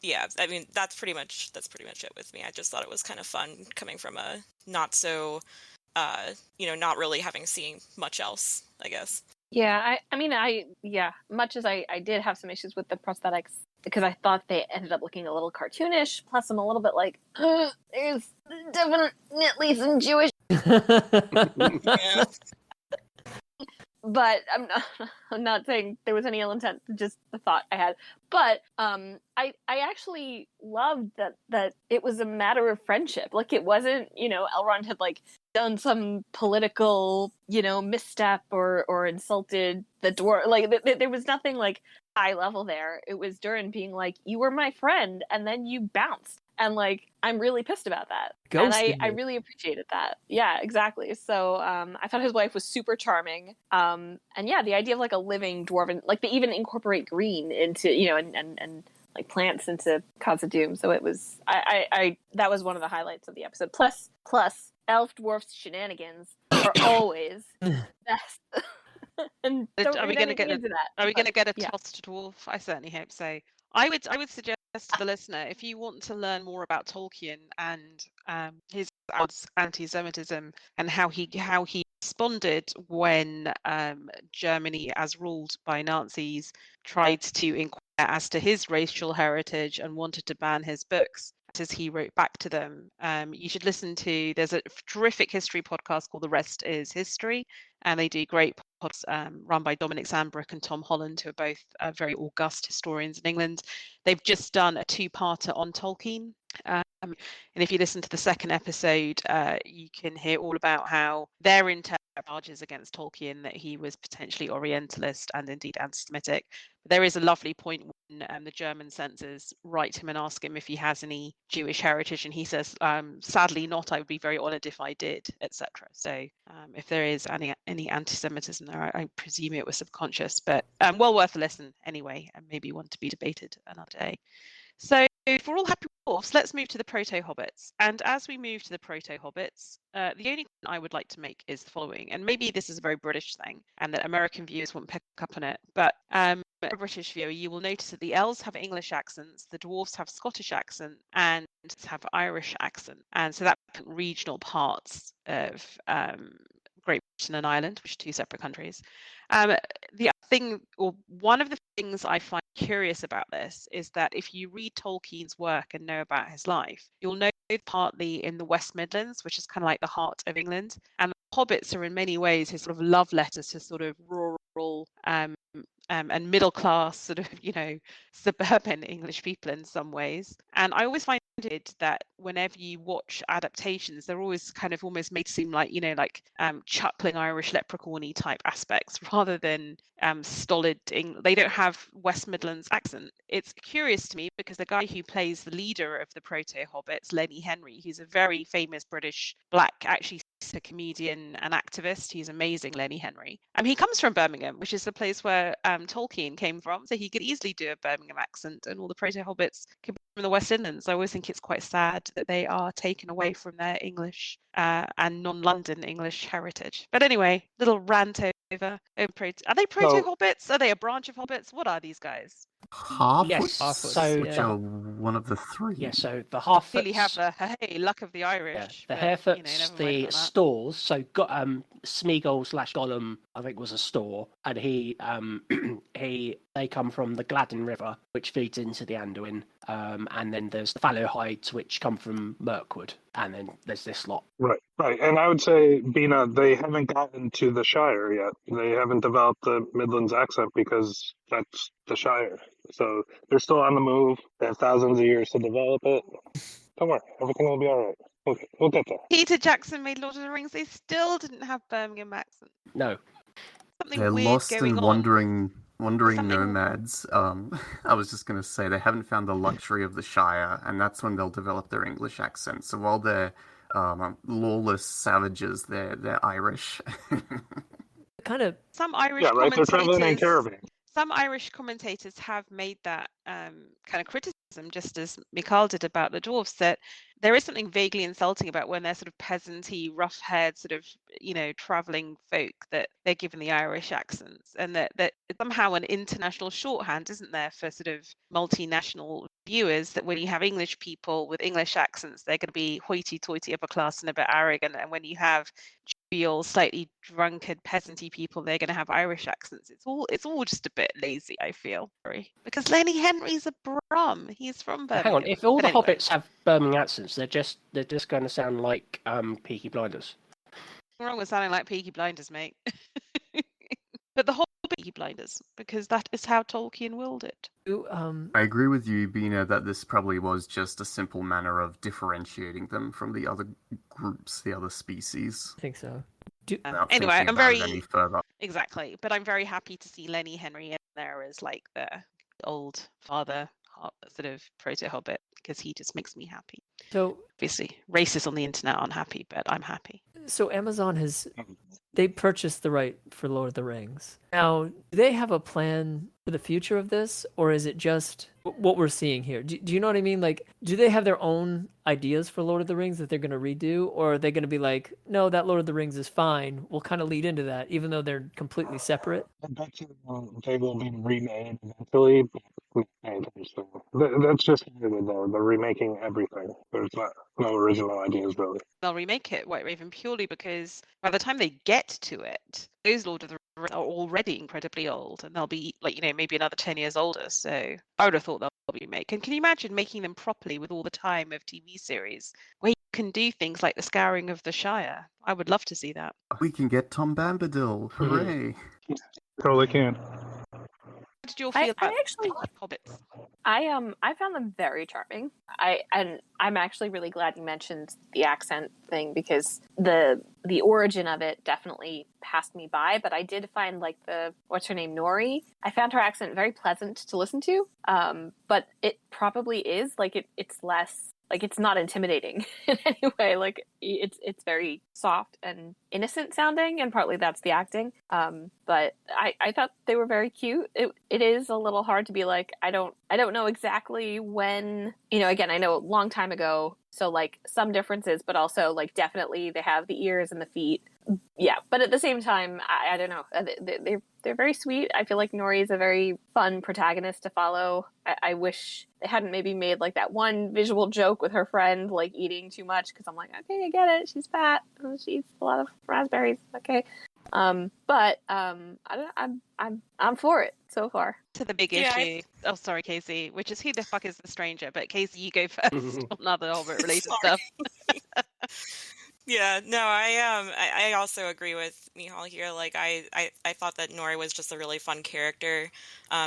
yeah, I mean that's pretty much it with me. I just thought it was kind of fun coming from a not so you know, not really having seen much else, I guess. Yeah, much as I did have some issues with the prosthetics because I thought they ended up looking a little cartoonish. Plus, I'm a little bit like, there's definitely some Jewish. Yeah. But I'm not saying there was any ill intent. Just the thought I had. But I actually loved that it was a matter of friendship. Like it wasn't, you know, Elrond had like done some political, you know, misstep or insulted the dwarf. Like there was nothing like high level there. It was Durin being like, "You were my friend," and then you bounced. And like, I'm really pissed about that. Ghosted And I really appreciated that. Yeah, exactly. So I thought his wife was super charming. And yeah, the idea of like a living dwarven, like they even incorporate green into, you know, and like plants into Khazad-dûm. So it was, I that was one of the highlights of the episode. Plus elf dwarfs shenanigans are always best. And Are we going to get a yeah. tossed dwarf? I certainly hope so. I would suggest to the listener, if you want to learn more about Tolkien and his anti-Semitism and how he responded when Germany, as ruled by Nazis, tried to inquire as to his racial heritage and wanted to ban his books, as he wrote back to them, you should listen to. There's a terrific history podcast called The Rest Is History, and they do great podcasts run by Dominic Sandbrook and Tom Holland, who are both very august historians in England. They've just done a two-parter on Tolkien. And if you listen to the second episode, you can hear all about how their internal charges against Tolkien, that he was potentially Orientalist and indeed anti-Semitic. But there is a lovely point when the German censors write him and ask him if he has any Jewish heritage, and he says, sadly not, I would be very honoured if I did, etc. So if there is any anti-Semitism there, I presume it was subconscious, but well worth a listen anyway, and maybe one to be debated another day. So if we're all happy with dwarfs, let's move to the proto-hobbits. And as we move to the proto-hobbits, the only point I would like to make is the following, and maybe this is a very British thing, and that American viewers won't pick up on it, but a British viewer, you will notice that the elves have English accents, the dwarfs have Scottish accent, and have Irish accent. And so that regional parts of Great Britain and Ireland, which are two separate countries. The thing, or one of the things I find curious about this is that if you read Tolkien's work and know about his life, you'll know partly in the West Midlands, which is kind of like the heart of England, and the hobbits are in many ways his sort of love letter to sort of rural and middle class sort of, suburban English people in some ways. And I always find it that whenever you watch adaptations, they're always kind of almost made to seem like, chuckling Irish leprechaun-y type aspects rather than stolid they don't have West Midlands accent. It's curious to me because the guy who plays the leader of the proto-hobbits, Lenny Henry, he's a very famous British black, actually a comedian and activist. He's amazing, Lenny Henry. He comes from Birmingham, which is the place where Tolkien came from, so he could easily do a Birmingham accent, and all the proto-hobbits came from the West Midlands. I always think it's quite sad that they are taken away from their English and non-London English heritage. But anyway, little rant over are they proto-hobbits? Are they a branch of hobbits? What are these guys? Halfwoods, Yes, which are one of the three. Yeah, so the Harfoots Clearly have the luck of the Irish. the but, Harefoots, never mind the about that. stores. So got Smeagol / Gollum, I think, was a store, and they come from the Gladden River, which feeds into the Anduin, and then there's the Fallowhides, which come from Mirkwood, and then there's this lot. Right. And I would say, Bina, they haven't gotten to the Shire yet. They haven't developed the Midlands accent because that's the Shire. So they're still on the move. They have thousands of years to develop it. Don't worry, everything will be all right. We'll get there. Peter Jackson made Lord of the Rings. They still didn't have Birmingham accent. No. Something They're weird lost going and on. wandering Something- nomads. I was just going to say they haven't found the luxury of the Shire, and that's when they'll develop their English accent. So while they're lawless savages, they're Irish. Kind of. Some Irish Yeah, right. They're traveling in commentators. caravan. Some Irish commentators have made that kind of criticism, just as Mikhail did about the dwarfs, that there is something vaguely insulting about when they're sort of peasanty, rough-haired, sort of, traveling folk, that they're given the Irish accents, and that it's somehow an international shorthand, isn't there, for sort of multinational viewers, that when you have English people with English accents, they're going to be hoity-toity, upper class, and a bit arrogant, and when you have jovial, slightly drunkard, peasanty people, they're going to have Irish accents. It's all just a bit lazy, I feel. Sorry. Because Lenny Henry's a Brum. He's from Birmingham. Hang on, if all But the anyway. hobbits have Birmingham accents, they're just going to sound like Peaky Blinders. Nothing wrong with sounding like Peaky Blinders, mate. But the whole Peaky Blinders, because that is how Tolkien willed it. I agree with you, Bina, that this probably was just a simple manner of differentiating them from the other groups, the other species. I think so. without Anyway, thinking I'm about it very any further. exactly, but I'm very happy to see Lenny Henry in there as like the old father, sort of proto-hobbit, because he just makes me happy. So Obviously, racists on the internet aren't happy, but I'm happy. So Amazon they purchased the right for Lord of the Rings. Now, do they have a plan for the future of this, or is it just what we're seeing here? Do you know what I mean? Like, do they have their own ideas for Lord of the Rings that they're going to redo, or are they going to be like, no, that Lord of the Rings is fine. We'll kind of lead into that, even though they're completely separate? I bet you they will be remade eventually. That's just Hollywood, though. They're remaking everything. There's no original ideas, really. They'll remake it, White Raven, purely because by the time they get to it, those Lord of the Rings are already incredibly old, and they'll be like, maybe another 10 years older. So I would have thought they'll be remake. And can you imagine making them properly with all the time of TV series where you can do things like the Scouring of the Shire? I would love to see that. We can get Tom Bombadil. Hooray! Totally can. How did you all feel about actually- hobbits? I found them very charming. I'm actually really glad you mentioned the accent thing, because the origin of it definitely passed me by, but I did find like what's her name, Nori, I found her accent very pleasant to listen to. But it probably is like it's less like it's not intimidating in any way. Like it's very soft and innocent sounding, and partly that's the acting. But I thought they were very cute. It is a little hard to be like, I don't know exactly when, again, I know a long time ago, so like some differences, but also like definitely they have the ears and the feet. Yeah, but at the same time, I don't know. They're very sweet. I feel like Nori is a very fun protagonist to follow. I wish they hadn't maybe made like that one visual joke with her friend like eating too much, because I'm like, okay, I get it. She's fat. She eats a lot of raspberries. Okay. But I'm for it so far. To the big issue. Oh, sorry, Casey. Which is, who the fuck is the stranger? But Casey, you go first on other Hobbit related stuff. Yeah, no, I also agree with Mihal here. Like, I thought that Nori was just a really fun character.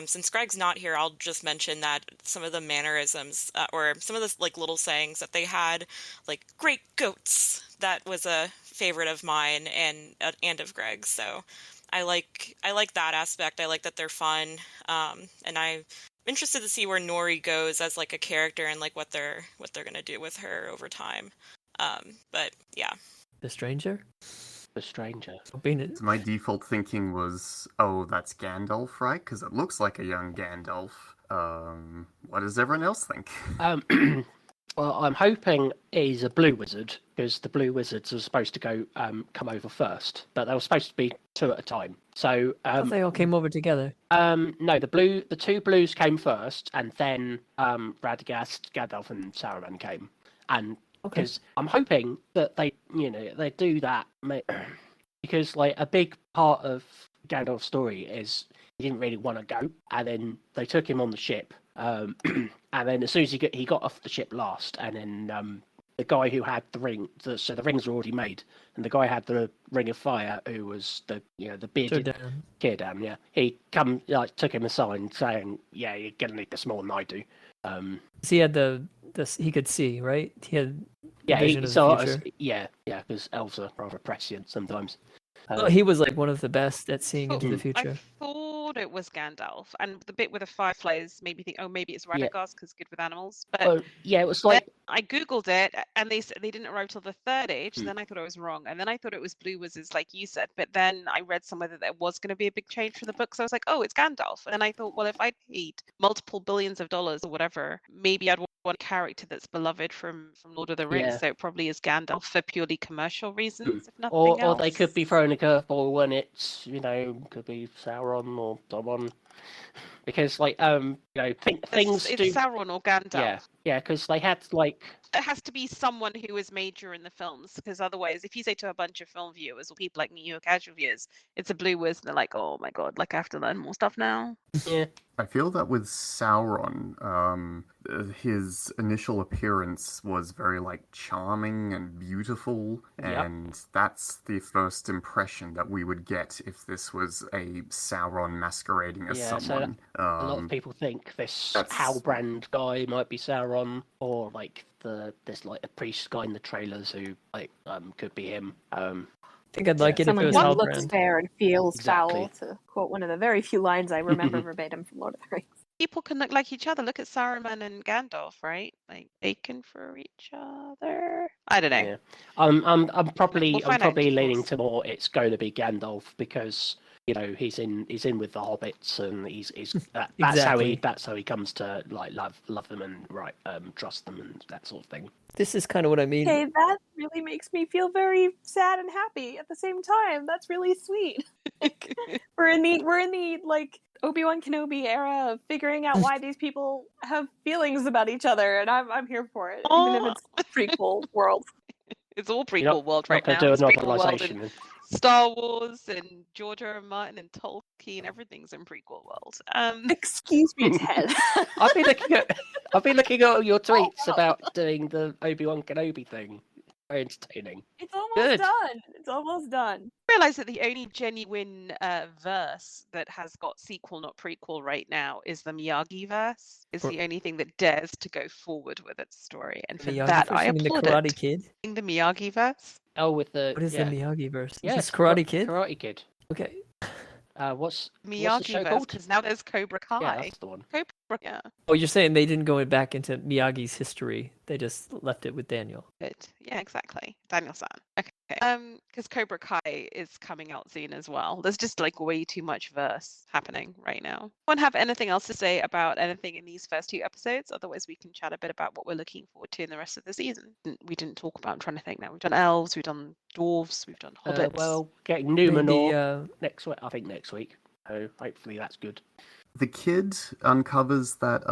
Since Greg's not here, I'll just mention that some of the mannerisms, or some of the like little sayings that they had, like "great goats," that was a favorite of mine and of Greg's. So I like that aspect. I like that they're fun, and I'm interested to see where Nori goes as like a character and like what they're gonna do with her over time. But yeah. The stranger? The stranger. So my default thinking was, oh, that's Gandalf, right? Because it looks like a young Gandalf. What does everyone else think? Well, I'm hoping he's a blue wizard, because the blue wizards are supposed to come over first, but they were supposed to be two at a time. So I thought they all came over together. No, the two blues came first, and then Radagast, Gandalf, and Saruman came, and because I'm hoping that they do that, because like a big part of Gandalf's story is he didn't really want to go, and then they took him on the ship, and then as soon as he got off the ship last, and then the guy who had the ring, so the rings were already made, and the guy had the ring of fire, who was the bearded Círdan, yeah, he took him aside saying, yeah, you're gonna need this more than I do. So he had he could see, right? He had vision of the the future. Yeah, because elves are rather prescient sometimes. Well, he was like one of the best at seeing into the future. I thought it was Gandalf, and the bit with the fireflies made me think, oh, maybe it's Radagast because good with animals. But it was like I googled it, and they said they didn't arrive till the third age. Then I thought I was wrong, and then I thought it was blue wizards, like you said. But then I read somewhere that there was going to be a big change for the book, so I was like, oh, it's Gandalf. And then I thought, well, if I paid multiple billions of dollars or whatever, maybe I'd want a character that's beloved from Lord of the Rings. So it probably is Gandalf for purely commercial reasons, if nothing else. Or they could be throwing a curveball when it's could be Sauron or someone, because like things it's Sauron or Gandalf. Yeah, because they had like. It has to be someone who is major in the films, because otherwise, if you say to a bunch of film viewers or people like me who are casual viewers, it's a blue wizard, and they're like, oh my god, like I have to learn more stuff now. Yeah. I feel that with Sauron, his initial appearance was very like charming and beautiful, and that's the first impression that we would get if this was a Sauron masquerading as someone. So a lot of people think this Halbrand guy might be Sauron, or like there's like a priest guy in the trailers who could be him. I think I'd like it if it was Someone Halbrand. looks fair and feels foul, to quote one of the very few lines I remember verbatim from Lord of the Rings. People can look like each other. Look at Saruman and Gandalf, right? Like they can for each other. I don't know. Yeah. I'm probably leaning to more it's going to be Gandalf, because he's in with the hobbits, and that's how he comes to like love them and trust them and that sort of thing. This is kind of what I mean. Okay, that really makes me feel very sad and happy at the same time. That's really sweet. we're in the like Obi-Wan Kenobi era of figuring out why these people have feelings about each other, and I'm here for it, even if it's prequel world. It's all prequel world right now. Do a novelization. Star Wars and George R. R. Martin and Tolkien, everything's in prequel world. Excuse me, Ted. I've been looking at your tweets about doing the Obi-Wan Kenobi thing. Very entertaining. It's almost done. I realize that the only genuine verse that has got sequel, not prequel, right now is the Miyagi verse. It's the only thing that dares to go forward with its story, and for that I applaud the Karate Kid. The Miyagi verse. Oh, with the what is the Miyagi verse? Yeah, it's Karate Kid. Karate Kid. Okay. What's the Miyagi show verse, called? because now there's Cobra Kai. Yeah, that's the one. Cobra, yeah. Oh, you're saying they didn't go back into Miyagi's history. They just left it with Daniel. Good. Yeah, exactly. Daniel-san. Okay. Because Cobra Kai is coming out soon as well. There's just like way too much verse happening right now. Anyone have anything else to say about anything in these first 2 episodes? Otherwise, we can chat a bit about what we're looking forward to in the rest of the season. We didn't talk about. I'm trying to think now. We've done elves. We've done dwarves. We've done hobbits. Well, getting Numenor Maybe, next week. I think next week. So hopefully that's good. The kid uncovers that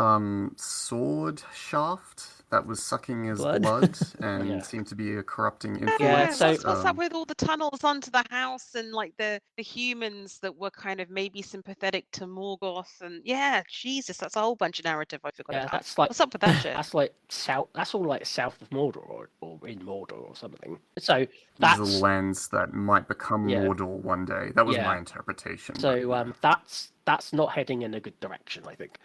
sword shaft that was sucking his Blood? blood and Yeah. seemed to be a corrupting influence. Yeah, so- what's up with all the tunnels onto the house and like the humans that were kind of maybe sympathetic to Morgoth and Jesus, that's a whole bunch of narrative I forgot Yeah, about. that's like What's up with that shit? that's like south. That's all like south of Mordor or in Mordor or something. So These that's are lands that might become Yeah. Mordor one day. That was Yeah. my interpretation. so that's not heading in a good direction, I think.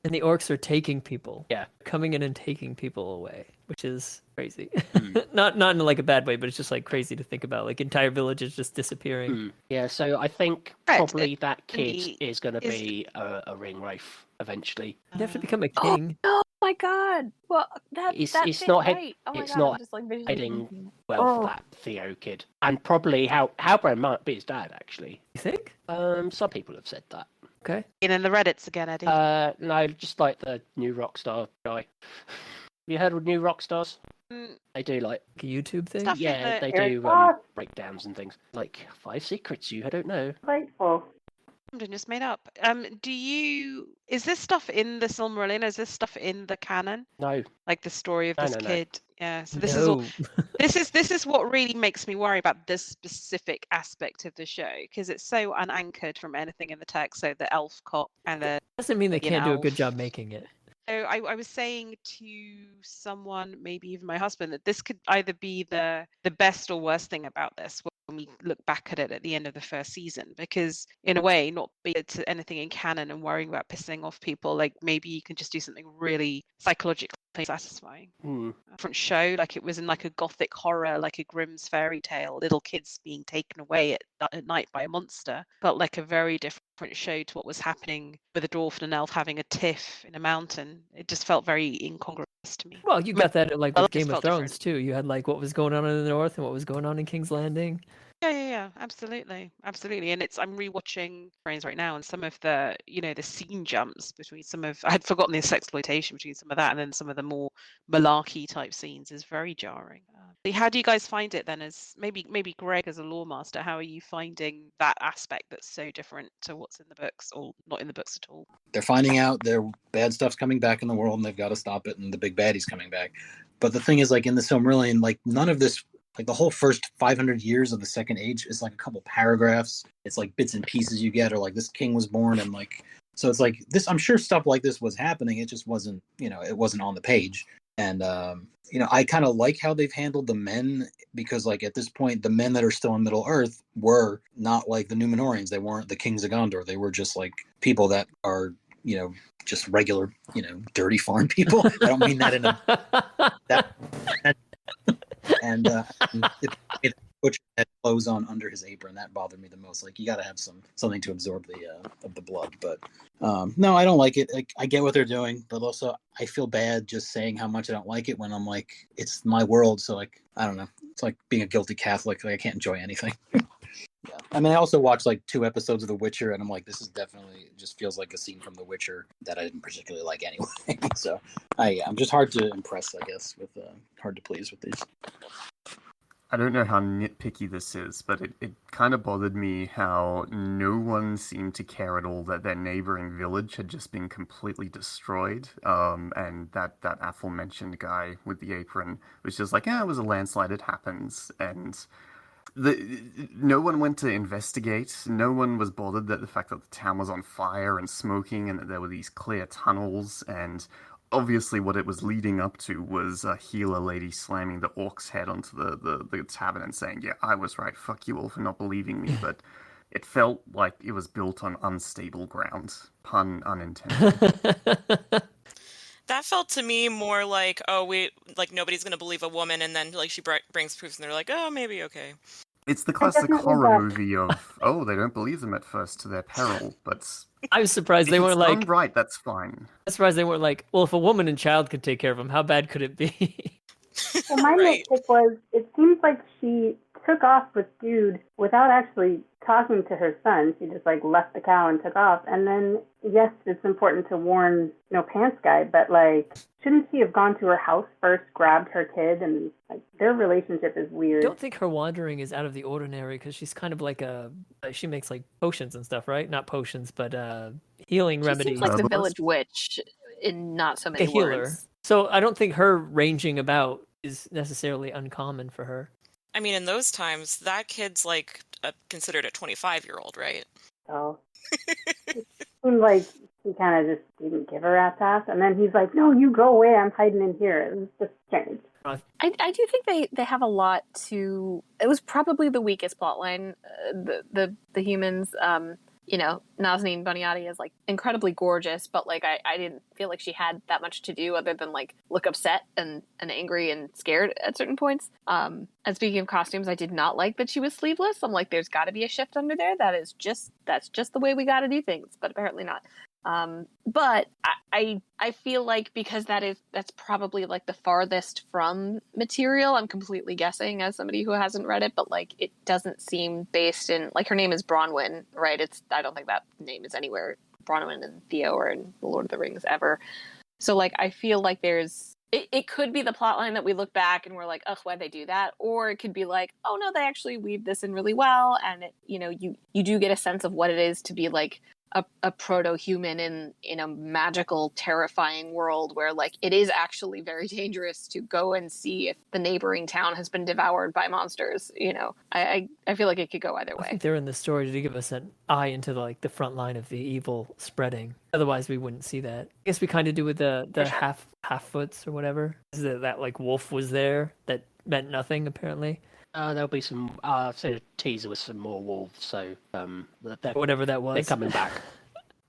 And the orcs are taking people. Yeah. Coming in and taking people away, which is crazy. Mm. not in like a bad way, but it's just like crazy to think about. Like entire villages just disappearing. Mm. Yeah, so I think Right, probably that and kid he is going to is- be a ring wraith eventually. You have to become a Oh, king. oh my god! Well, that It's- that it's fits not head- right. Oh my it's god! not I'm just like visually heading thinking. well Oh. for that Theo kid, and probably Halbrand might be his dad actually. You think? Some people have said that. Okay. And in the Reddits again, Eddie. No, just like the new Rockstar guy. You heard of new Rockstars? Mm, They do like Like a YouTube thing? Stuff. yeah, they Eric do Fox. breakdowns and things like 5 secrets you don't know. Delightful. I'm just made up. Is this stuff in the Silmarillion? Is this stuff in the canon? No, Like the story of No, this no. kid? Yeah. So this is all. No. This is what really makes me worry about this specific aspect of the show because it's so unanchored from anything in the text. So the elf cop and the Doesn't mean they You can't do a know. good job making it. so I was saying to someone, maybe even my husband, that this could either be the best or worst thing about this when we look back at it at the end of the first season. Because in a way, not be it to anything in canon and worrying about pissing off people, like maybe you can just do something really psychologically satisfying. Hmm. Different show, like it was in like a gothic horror, like a Grimm's fairy tale, little kids being taken away at night by a monster, felt like a very different show to what was happening with a dwarf and an elf having a tiff in a mountain. It just felt very incongruous to me. Well, you got that like Well, with it just Game of felt Thrones different. too. You had like what was going on in the north and what was going on in King's Landing. Yeah, absolutely. And I'm rewatching Brains right now, and some of the the scene jumps between some of I had forgotten this exploitation between some of that and then some of the more malarkey type scenes is very jarring. How do you guys find it then? As maybe Greg as a lore master, how are you finding that aspect that's so different to what's in the books or not in the books at all? They're finding out their bad stuff's coming back in the world and they've got to stop it and the big baddie's coming back. But the thing is, like in the Silmarillion, like none of this, like the whole first 500 years of the Second Age is like a couple paragraphs. It's like bits and pieces you get, or like this king was born and like, so it's like this, I'm sure stuff like this was happening. It just wasn't, it wasn't on the page. And, I kind of like how they've handled the men because like at this point, the men that are still in Middle Earth were not like the Numenorians. They weren't the kings of Gondor. They were just like people that are, just regular, dirty farm people. I don't mean that in a, and the butcher had clothes on under his apron. That bothered me the most. Like you got to have something to absorb the blood. But no, I don't like it. Like, I get what they're doing, but also I feel bad just saying how much I don't like it when I'm like, it's my world. So like, I don't know. It's like being a guilty Catholic. Like I can't enjoy anything. Yeah. I mean, I also watched like 2 episodes of The Witcher, and I'm like, this is definitely just feels like a scene from The Witcher that I didn't particularly like anyway. So I'm just hard to impress, I guess, with hard to please with these. I don't know how nitpicky this is, but it kind of bothered me how no one seemed to care at all that their neighboring village had just been completely destroyed. And that aforementioned guy with the apron was just like, it was a landslide, it happens. And no one went to investigate. No one was bothered that the fact that the town was on fire and smoking and that there were these clear tunnels. And obviously what it was leading up to was a healer lady slamming the orc's head onto the tavern and saying, yeah, I was right, fuck you all for not believing me. But it felt like it was built on unstable ground, pun unintended. That felt to me more like, nobody's going to believe a woman, and then, like, she brings proofs, and they're like, oh, maybe, okay. It's the classic definitely horror got- movie of, oh, they don't believe them at first to their peril, but I was surprised if they it's weren't done like. right, that's fine. I'm surprised they weren't like. Well, if a woman and child could take care of him, how bad could it be? Well, my Right. nitpick was, it seems like she took off with Dude without actually talking to her son. She just like left the cow and took off. And then, yes, it's important to warn No Pants Guy, but like, shouldn't she have gone to her house first, grabbed her kid, and like their relationship is I weird. don't think her wandering is out of the ordinary because she's kind of like she makes like potions and stuff, right? Not potions, but healing She remedies. seems like the Herbalist? village witch in not so a many healer. words. So I don't think her ranging about is necessarily uncommon for her. I mean, in those times, that kid's like considered a 25-year-old, right? So it seemed like he kind of just didn't give a rat's ass. And then he's like, no, you go away. I'm hiding in here. It was just strange. I do think they have a lot to. It was probably the weakest plotline. The humans. You know, Nazanin Buniati is like incredibly gorgeous, but like I didn't feel like she had that much to do other than like look upset and angry and scared at certain points. And speaking of costumes, I did not like that she was sleeveless. I'm like, there's got to be a shift under there. That's just the way we got to do things, but apparently not. But I feel like because that's probably like the farthest from material. I'm completely guessing as somebody who hasn't read it, but like it doesn't seem based in like her name is Bronwyn, right? I don't think that name is anywhere Bronwyn and Theo or in The Lord of the Rings ever. So like I feel like it could be the plot line that we look back and we're like, ugh, why'd they do that? Or it could be like, oh no, they actually weaved this in really well, and it, you know, you do get a sense of what it is to be like a proto-human in a magical, terrifying world where like it is actually very dangerous to go and see if the neighboring town has been devoured by monsters. You know, I feel like it could go either I way. think they're in the story to give us an eye into the front line of the evil spreading. Otherwise, we wouldn't see that. I guess we kind of do with the half foots or whatever. Is that like wolf was there that meant nothing apparently. There'll be some. I've seen a teaser with some more wolves, so Whatever that was. they're coming back.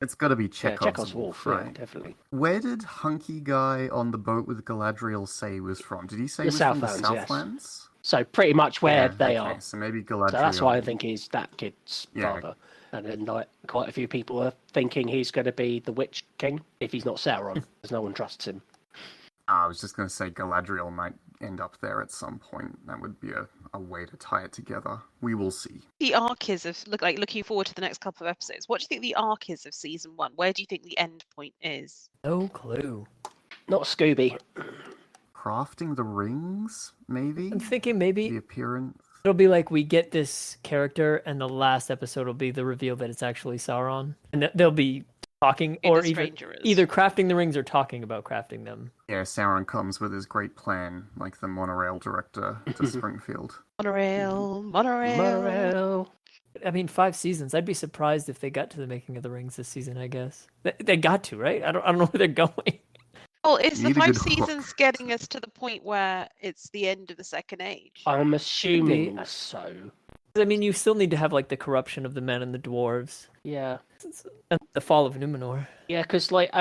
It's got to be Yeah, Chekhov's, Chekhov's wolf, wolf, right? yeah, definitely. Where did Hunky Guy on the boat with Galadriel say he was from? Did he say The he was from the Southlands, yes. Southlands? So pretty much where they okay, are. so maybe Galadriel. So that's why I think he's that kid's Yeah. father. And then like quite a few people are thinking he's going to be the Witch King if he's not Sauron, because no one trusts him. I was just going to say Galadriel might end up there at some point. That would be a way to tie it together. We will see. The arc is of looking forward to the next couple of episodes. What do you think the arc is of season 1? Where do you think the end point is? No clue. Not Scooby. Crafting the rings, maybe? I'm thinking maybe The appearance? it'll be like we get this character, and the last episode will be the reveal that it's actually Sauron, and they'll be talking Who or the stranger is. either crafting the rings or talking about crafting them. Yeah, Sauron comes with his great plan, like the monorail director to Springfield. Monorail. Monorail. I mean, 5 seasons. I'd be surprised if they got to the making of the rings this season. I guess they got to, right? I don't know where they're going. Well, is the Need a 5 good hook. seasons getting us to the point where it's the end of the Second Age? I'm assuming Maybe. so. I mean, you still need to have like the corruption of the men and the dwarves, Yeah. and the fall of Numenor. Yeah, because like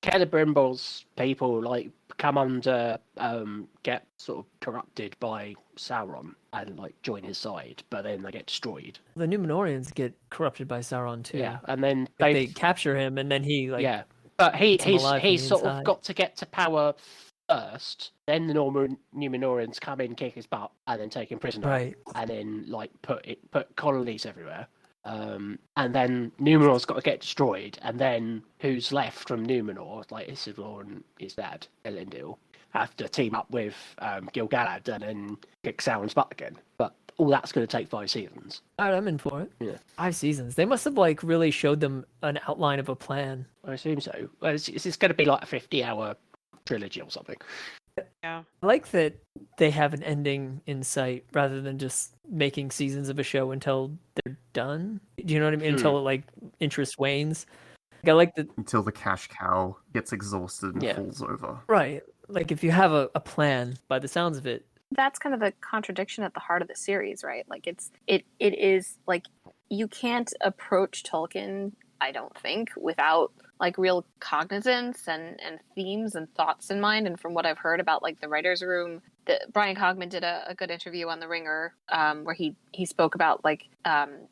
Celebrimbor's people like come under get sort of corrupted by Sauron and like join his side, but then they get destroyed. The Numenorians get corrupted by Sauron too. Yeah, and then Like, they capture him, and then he like yeah, but eats him alive from he's the sort of inside. got to get to power first. Then the Numenorians come in, kick his butt, and then take him prisoner. right. And then like put colonies everywhere. And then Numenor's got to get destroyed, and then who's left from Numenor, like Isildur and his dad, Elendil, have to team up with Gil-galad and then kick Sauron's butt again. But all that's going to take 5 seasons. All right, I'm in for it. Yeah. 5 seasons. They must have like really showed them an outline of a plan. I assume so. Well, it's going to be like a 50-hour trilogy or something. Yeah. I like that they have an ending in sight rather than just making seasons of a show until they're done. Do you know what I mean? Until like interest wanes. Like, I like that. Until the cash cow gets exhausted and Yeah. falls over. Right. Like if you have a plan, by the sounds of it, That's kind of the contradiction at the heart of the series, right? Like it is like you can't approach Tolkien, I don't think, without like real cognizance and themes and thoughts in mind. And from what I've heard about like the writer's room Brian Cogman did a good interview on The Ringer, where he spoke about like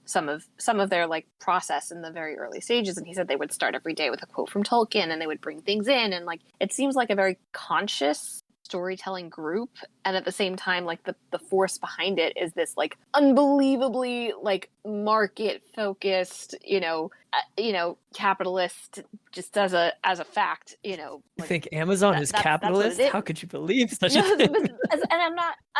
some of their like process in the very early stages, and he said they would start every day with a quote from Tolkien, and they would bring things in, and like it seems like a very conscious storytelling group, and at the same time like the force behind it is this like unbelievably like market focused capitalist, just as a fact, You like, think Amazon is that's what capitalist? it is. How could you believe such a No, thing? and I'm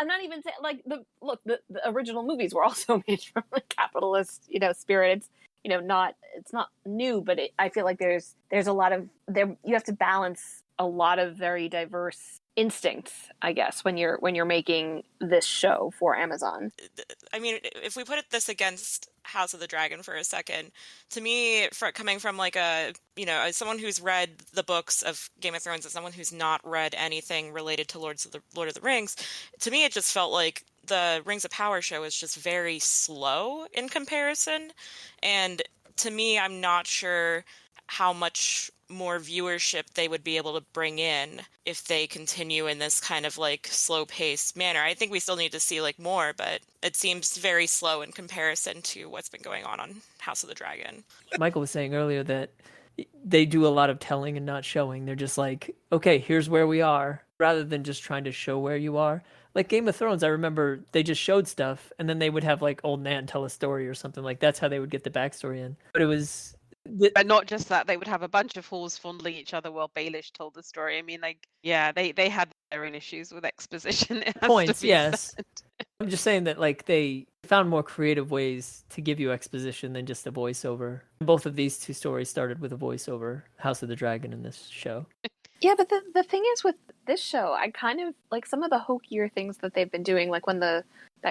not even saying like the original movies were also made from a capitalist spirit. It's it's not new, but I feel like there's a lot of there. You have to balance a lot of very diverse instincts, I guess, when you're making this show for Amazon. I mean, if we put this against House of the Dragon for a second, to me, coming from like as someone who's read the books of Game of Thrones and someone who's not read anything related to Lord of the Rings, to me it just felt like the Rings of Power show is just very slow in comparison, and to me, I'm not sure how much more viewership they would be able to bring in if they continue in this kind of like slow-paced manner. I think we still need to see like more, but it seems very slow in comparison to what's been going on House of the Dragon. Michael was saying earlier that they do a lot of telling and not showing. They're just like, okay, here's where we are, rather than just trying to show where you are. Like Game of Thrones, I remember they just showed stuff, and then they would have like Old Nan tell a story or something. Like that's how they would get the backstory in. But it was... But not just that, they would have a bunch of fools fondling each other while Baelish told the story. I mean, like, yeah, they had their own issues with exposition. It has Points, to be yes. said. I'm just saying that like they found more creative ways to give you exposition than just a voiceover. Both of these two stories started with a voiceover, House of the Dragon and this show. Yeah, but the thing is with this show, I kind of like some of the hokier things that they've been doing, like when that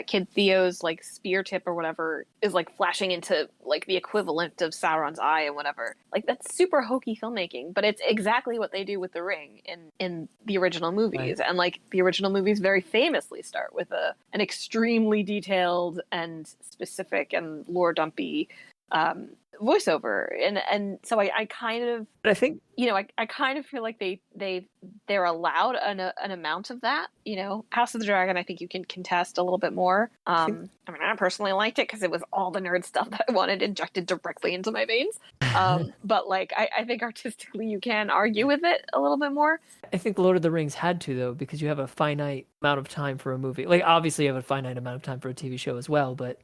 kid Theo's like spear tip or whatever is like flashing into like the equivalent of Sauron's eye and whatever. Like that's super hokey filmmaking, but it's exactly what they do with the ring in the original movies. Right. And like the original movies very famously start with an extremely detailed and specific and lore dumpy voiceover, and so I kind of, but I think I kind of feel like they're allowed an amount of that. House of the Dragon, I think you can contest a little bit more. I mean, I personally liked it because it was all the nerd stuff that I wanted injected directly into my veins. But like I think artistically you can argue with it a little bit more. I think Lord of the Rings had to, though, because you have a finite amount of time for a movie. Like obviously you have a finite amount of time for a TV show as well, but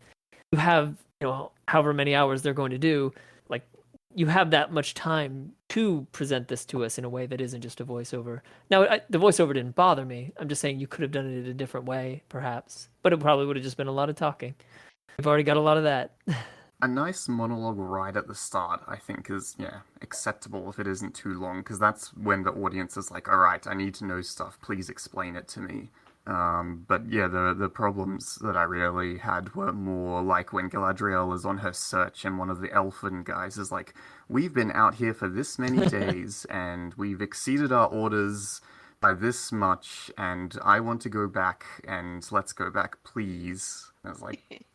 you have however many hours they're going to do, like you have that much time to present this to us in a way that isn't just a voiceover. Now, the voiceover didn't bother me. I'm just saying you could have done it in a different way, perhaps, but it probably would have just been a lot of talking. We've already got a lot of that. A nice monologue right at the start, I think, is, acceptable if it isn't too long, because that's when the audience is like, all right, I need to know stuff, please explain it to me. But yeah, the problems that I really had were more like when Galadriel is on her search and one of the elfin guys is like, we've been out here for this many days and we've exceeded our orders by this much and I want to go back and let's go back, please. And I was like,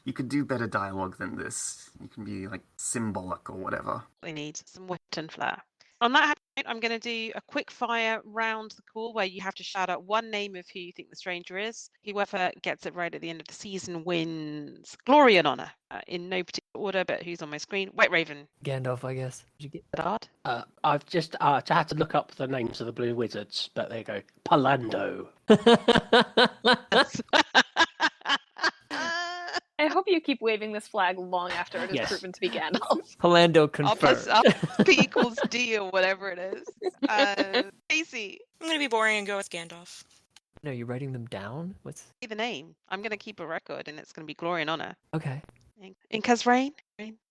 you could do better dialogue than this. You can be like symbolic or whatever. We need some wit and flair. On that note, I'm going to do a quick fire round the call where you have to shout out one name of who you think the stranger is. Whoever gets it right at the end of the season wins glory and honor. In no particular order, but who's on my screen? White Raven. Gandalf, I guess. Did you get that? I've just had to look up the names of the Blue Wizards, but there you go. Palando. I hope you keep waving this flag long after it is proven to be Gandalf. Palando confirmed. Up P equals D or whatever it is. Casey. I'm going to be boring and go with Gandalf. No, you're writing them down? What's the name? I'm going to keep a record and it's going to be glory and honor. Okay. Inca's Rain?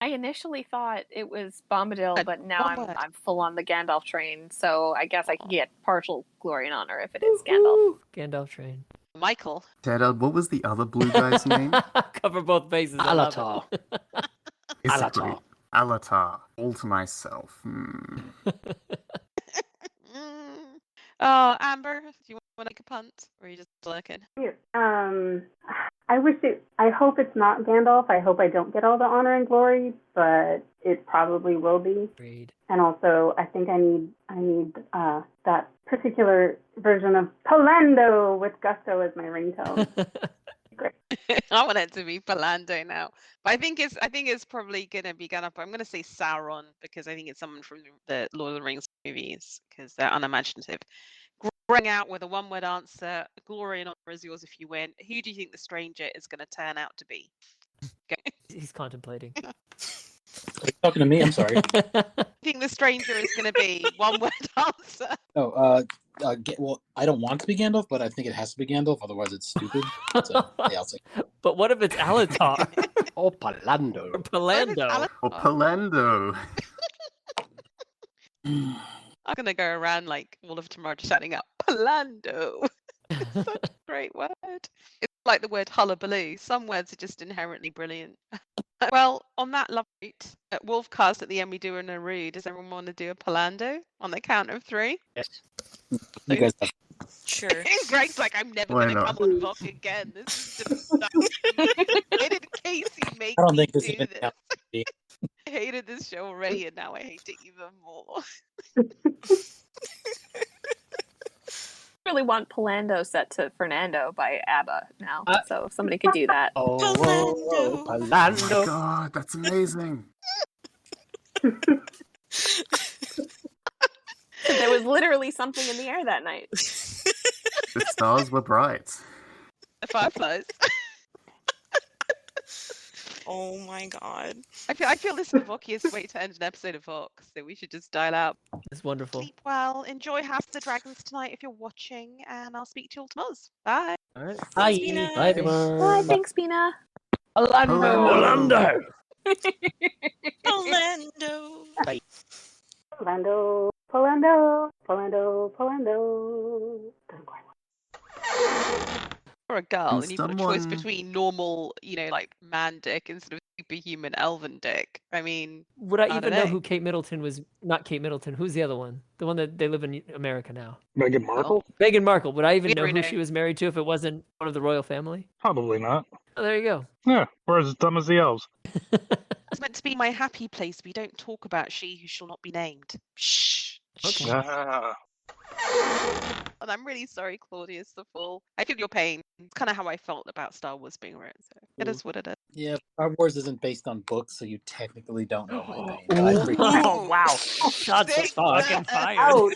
I initially thought it was Bombadil, but now I'm full on the Gandalf train, so I guess I can get partial glory and honor if it is Gandalf. Gandalf train. Michael. Ted, what was the other blue guy's name? Cover both bases. Alatar. Alatar. Alatar. All to myself. Oh, Amber, do you want to make a punt? Or are you just lurking? I I hope it's not Gandalf. I hope I don't get all the honor and glory, but it probably will be. Agreed. And also, I think I need that particular version of Palando with Gusto as my ringtone. Great. I want it to be Palando now, but I think it's probably gonna be Gandalf. I'm gonna say Sauron because I think it's someone from the Lord of the Rings movies because they're unimaginative. Bring out with a one-word answer. Glory and honor is yours if you win. Who do you think the stranger is going to turn out to be? He's contemplating. Are you talking to me? I'm sorry. I think the stranger is going to be one-word answer. Oh, well, I don't want to be Gandalf, but I think it has to be Gandalf. Otherwise, it's stupid. So, yeah, I'll say. But what if it's Alatar? Or Palando. Or Palando? Or Palando. I'm going to go around like all of tomorrow shouting out, Palando. Such a great word. It's like the word hullabaloo. Some words are just inherently brilliant. Well, on that love note, at Wolfcast at the end we do a Naru. Does everyone want to do a Palando on the count of 3? Yes. You guys have Sure. Greg's like, I'm never Why going to not? come on Vok again. This is just Why did Casey make I don't me think this do even this? counts. I hated this show already, and now I hate it even more. really want Palando set to Fernando by ABBA now. So if somebody could do that. Oh, whoa, whoa, Oh my Palando. god, that's amazing. There was literally something in the air that night. The stars were bright. The Fireflies. Oh my god. I feel this is the Vokiest way to end an episode of Vok, so we should just dial out. It's wonderful. Sleep well. Enjoy House of the Dragons tonight if you're watching, and I'll speak to you all tomorrow. Bye. All right. Bye. Spina. Bye, everyone. Bye, thanks, Bina. Palando. Orlando. Polando, Polando, Polando, Polando. For a girl, Can and you've got a choice someone- between normal, like man dick instead of superhuman elven dick. I mean, Would I I even don't know know. who Kate Middleton was? Not Kate Middleton. Who's the other one? The one that they live in America now. Meghan Markle? Meghan Markle. Would I even We know never who know. she was married to if it wasn't one of the royal family? Probably not. Oh, there you go. Yeah, we're as dumb as the elves. it's meant to be my happy place. We don't talk about she who shall not be named. Shh. Okay. Shh. Ah. And I'm really sorry, Claudius the Fool. I feel your pain. It's kind of how I felt about Star Wars being written. So it is what it is. Yeah, Star Wars isn't based on books, so you technically don't know my pain. But I appreciate it. Oh, wow. Shots Take fucking that fired. out.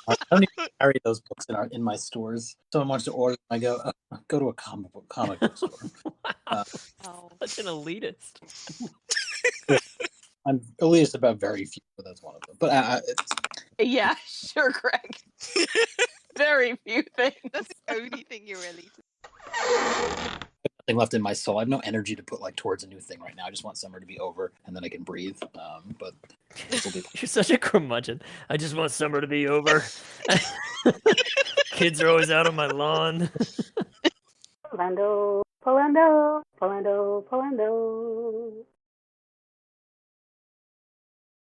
I don't even carry those books in my stores. Someone wants to order them, I go, go to a comic book store. Oh. Such an elitist. I'm elitist about very few, but that's one of them. But it's, Yeah, sure, Greg. Very few things. That's the only thing you're really. nothing left in my soul. I have no energy to put towards a new thing right now. I just want summer to be over and then I can breathe. But this will be. You're such a curmudgeon. I just want summer to be over. Kids are always out on my lawn. Polando, Polando, Polando, Polando.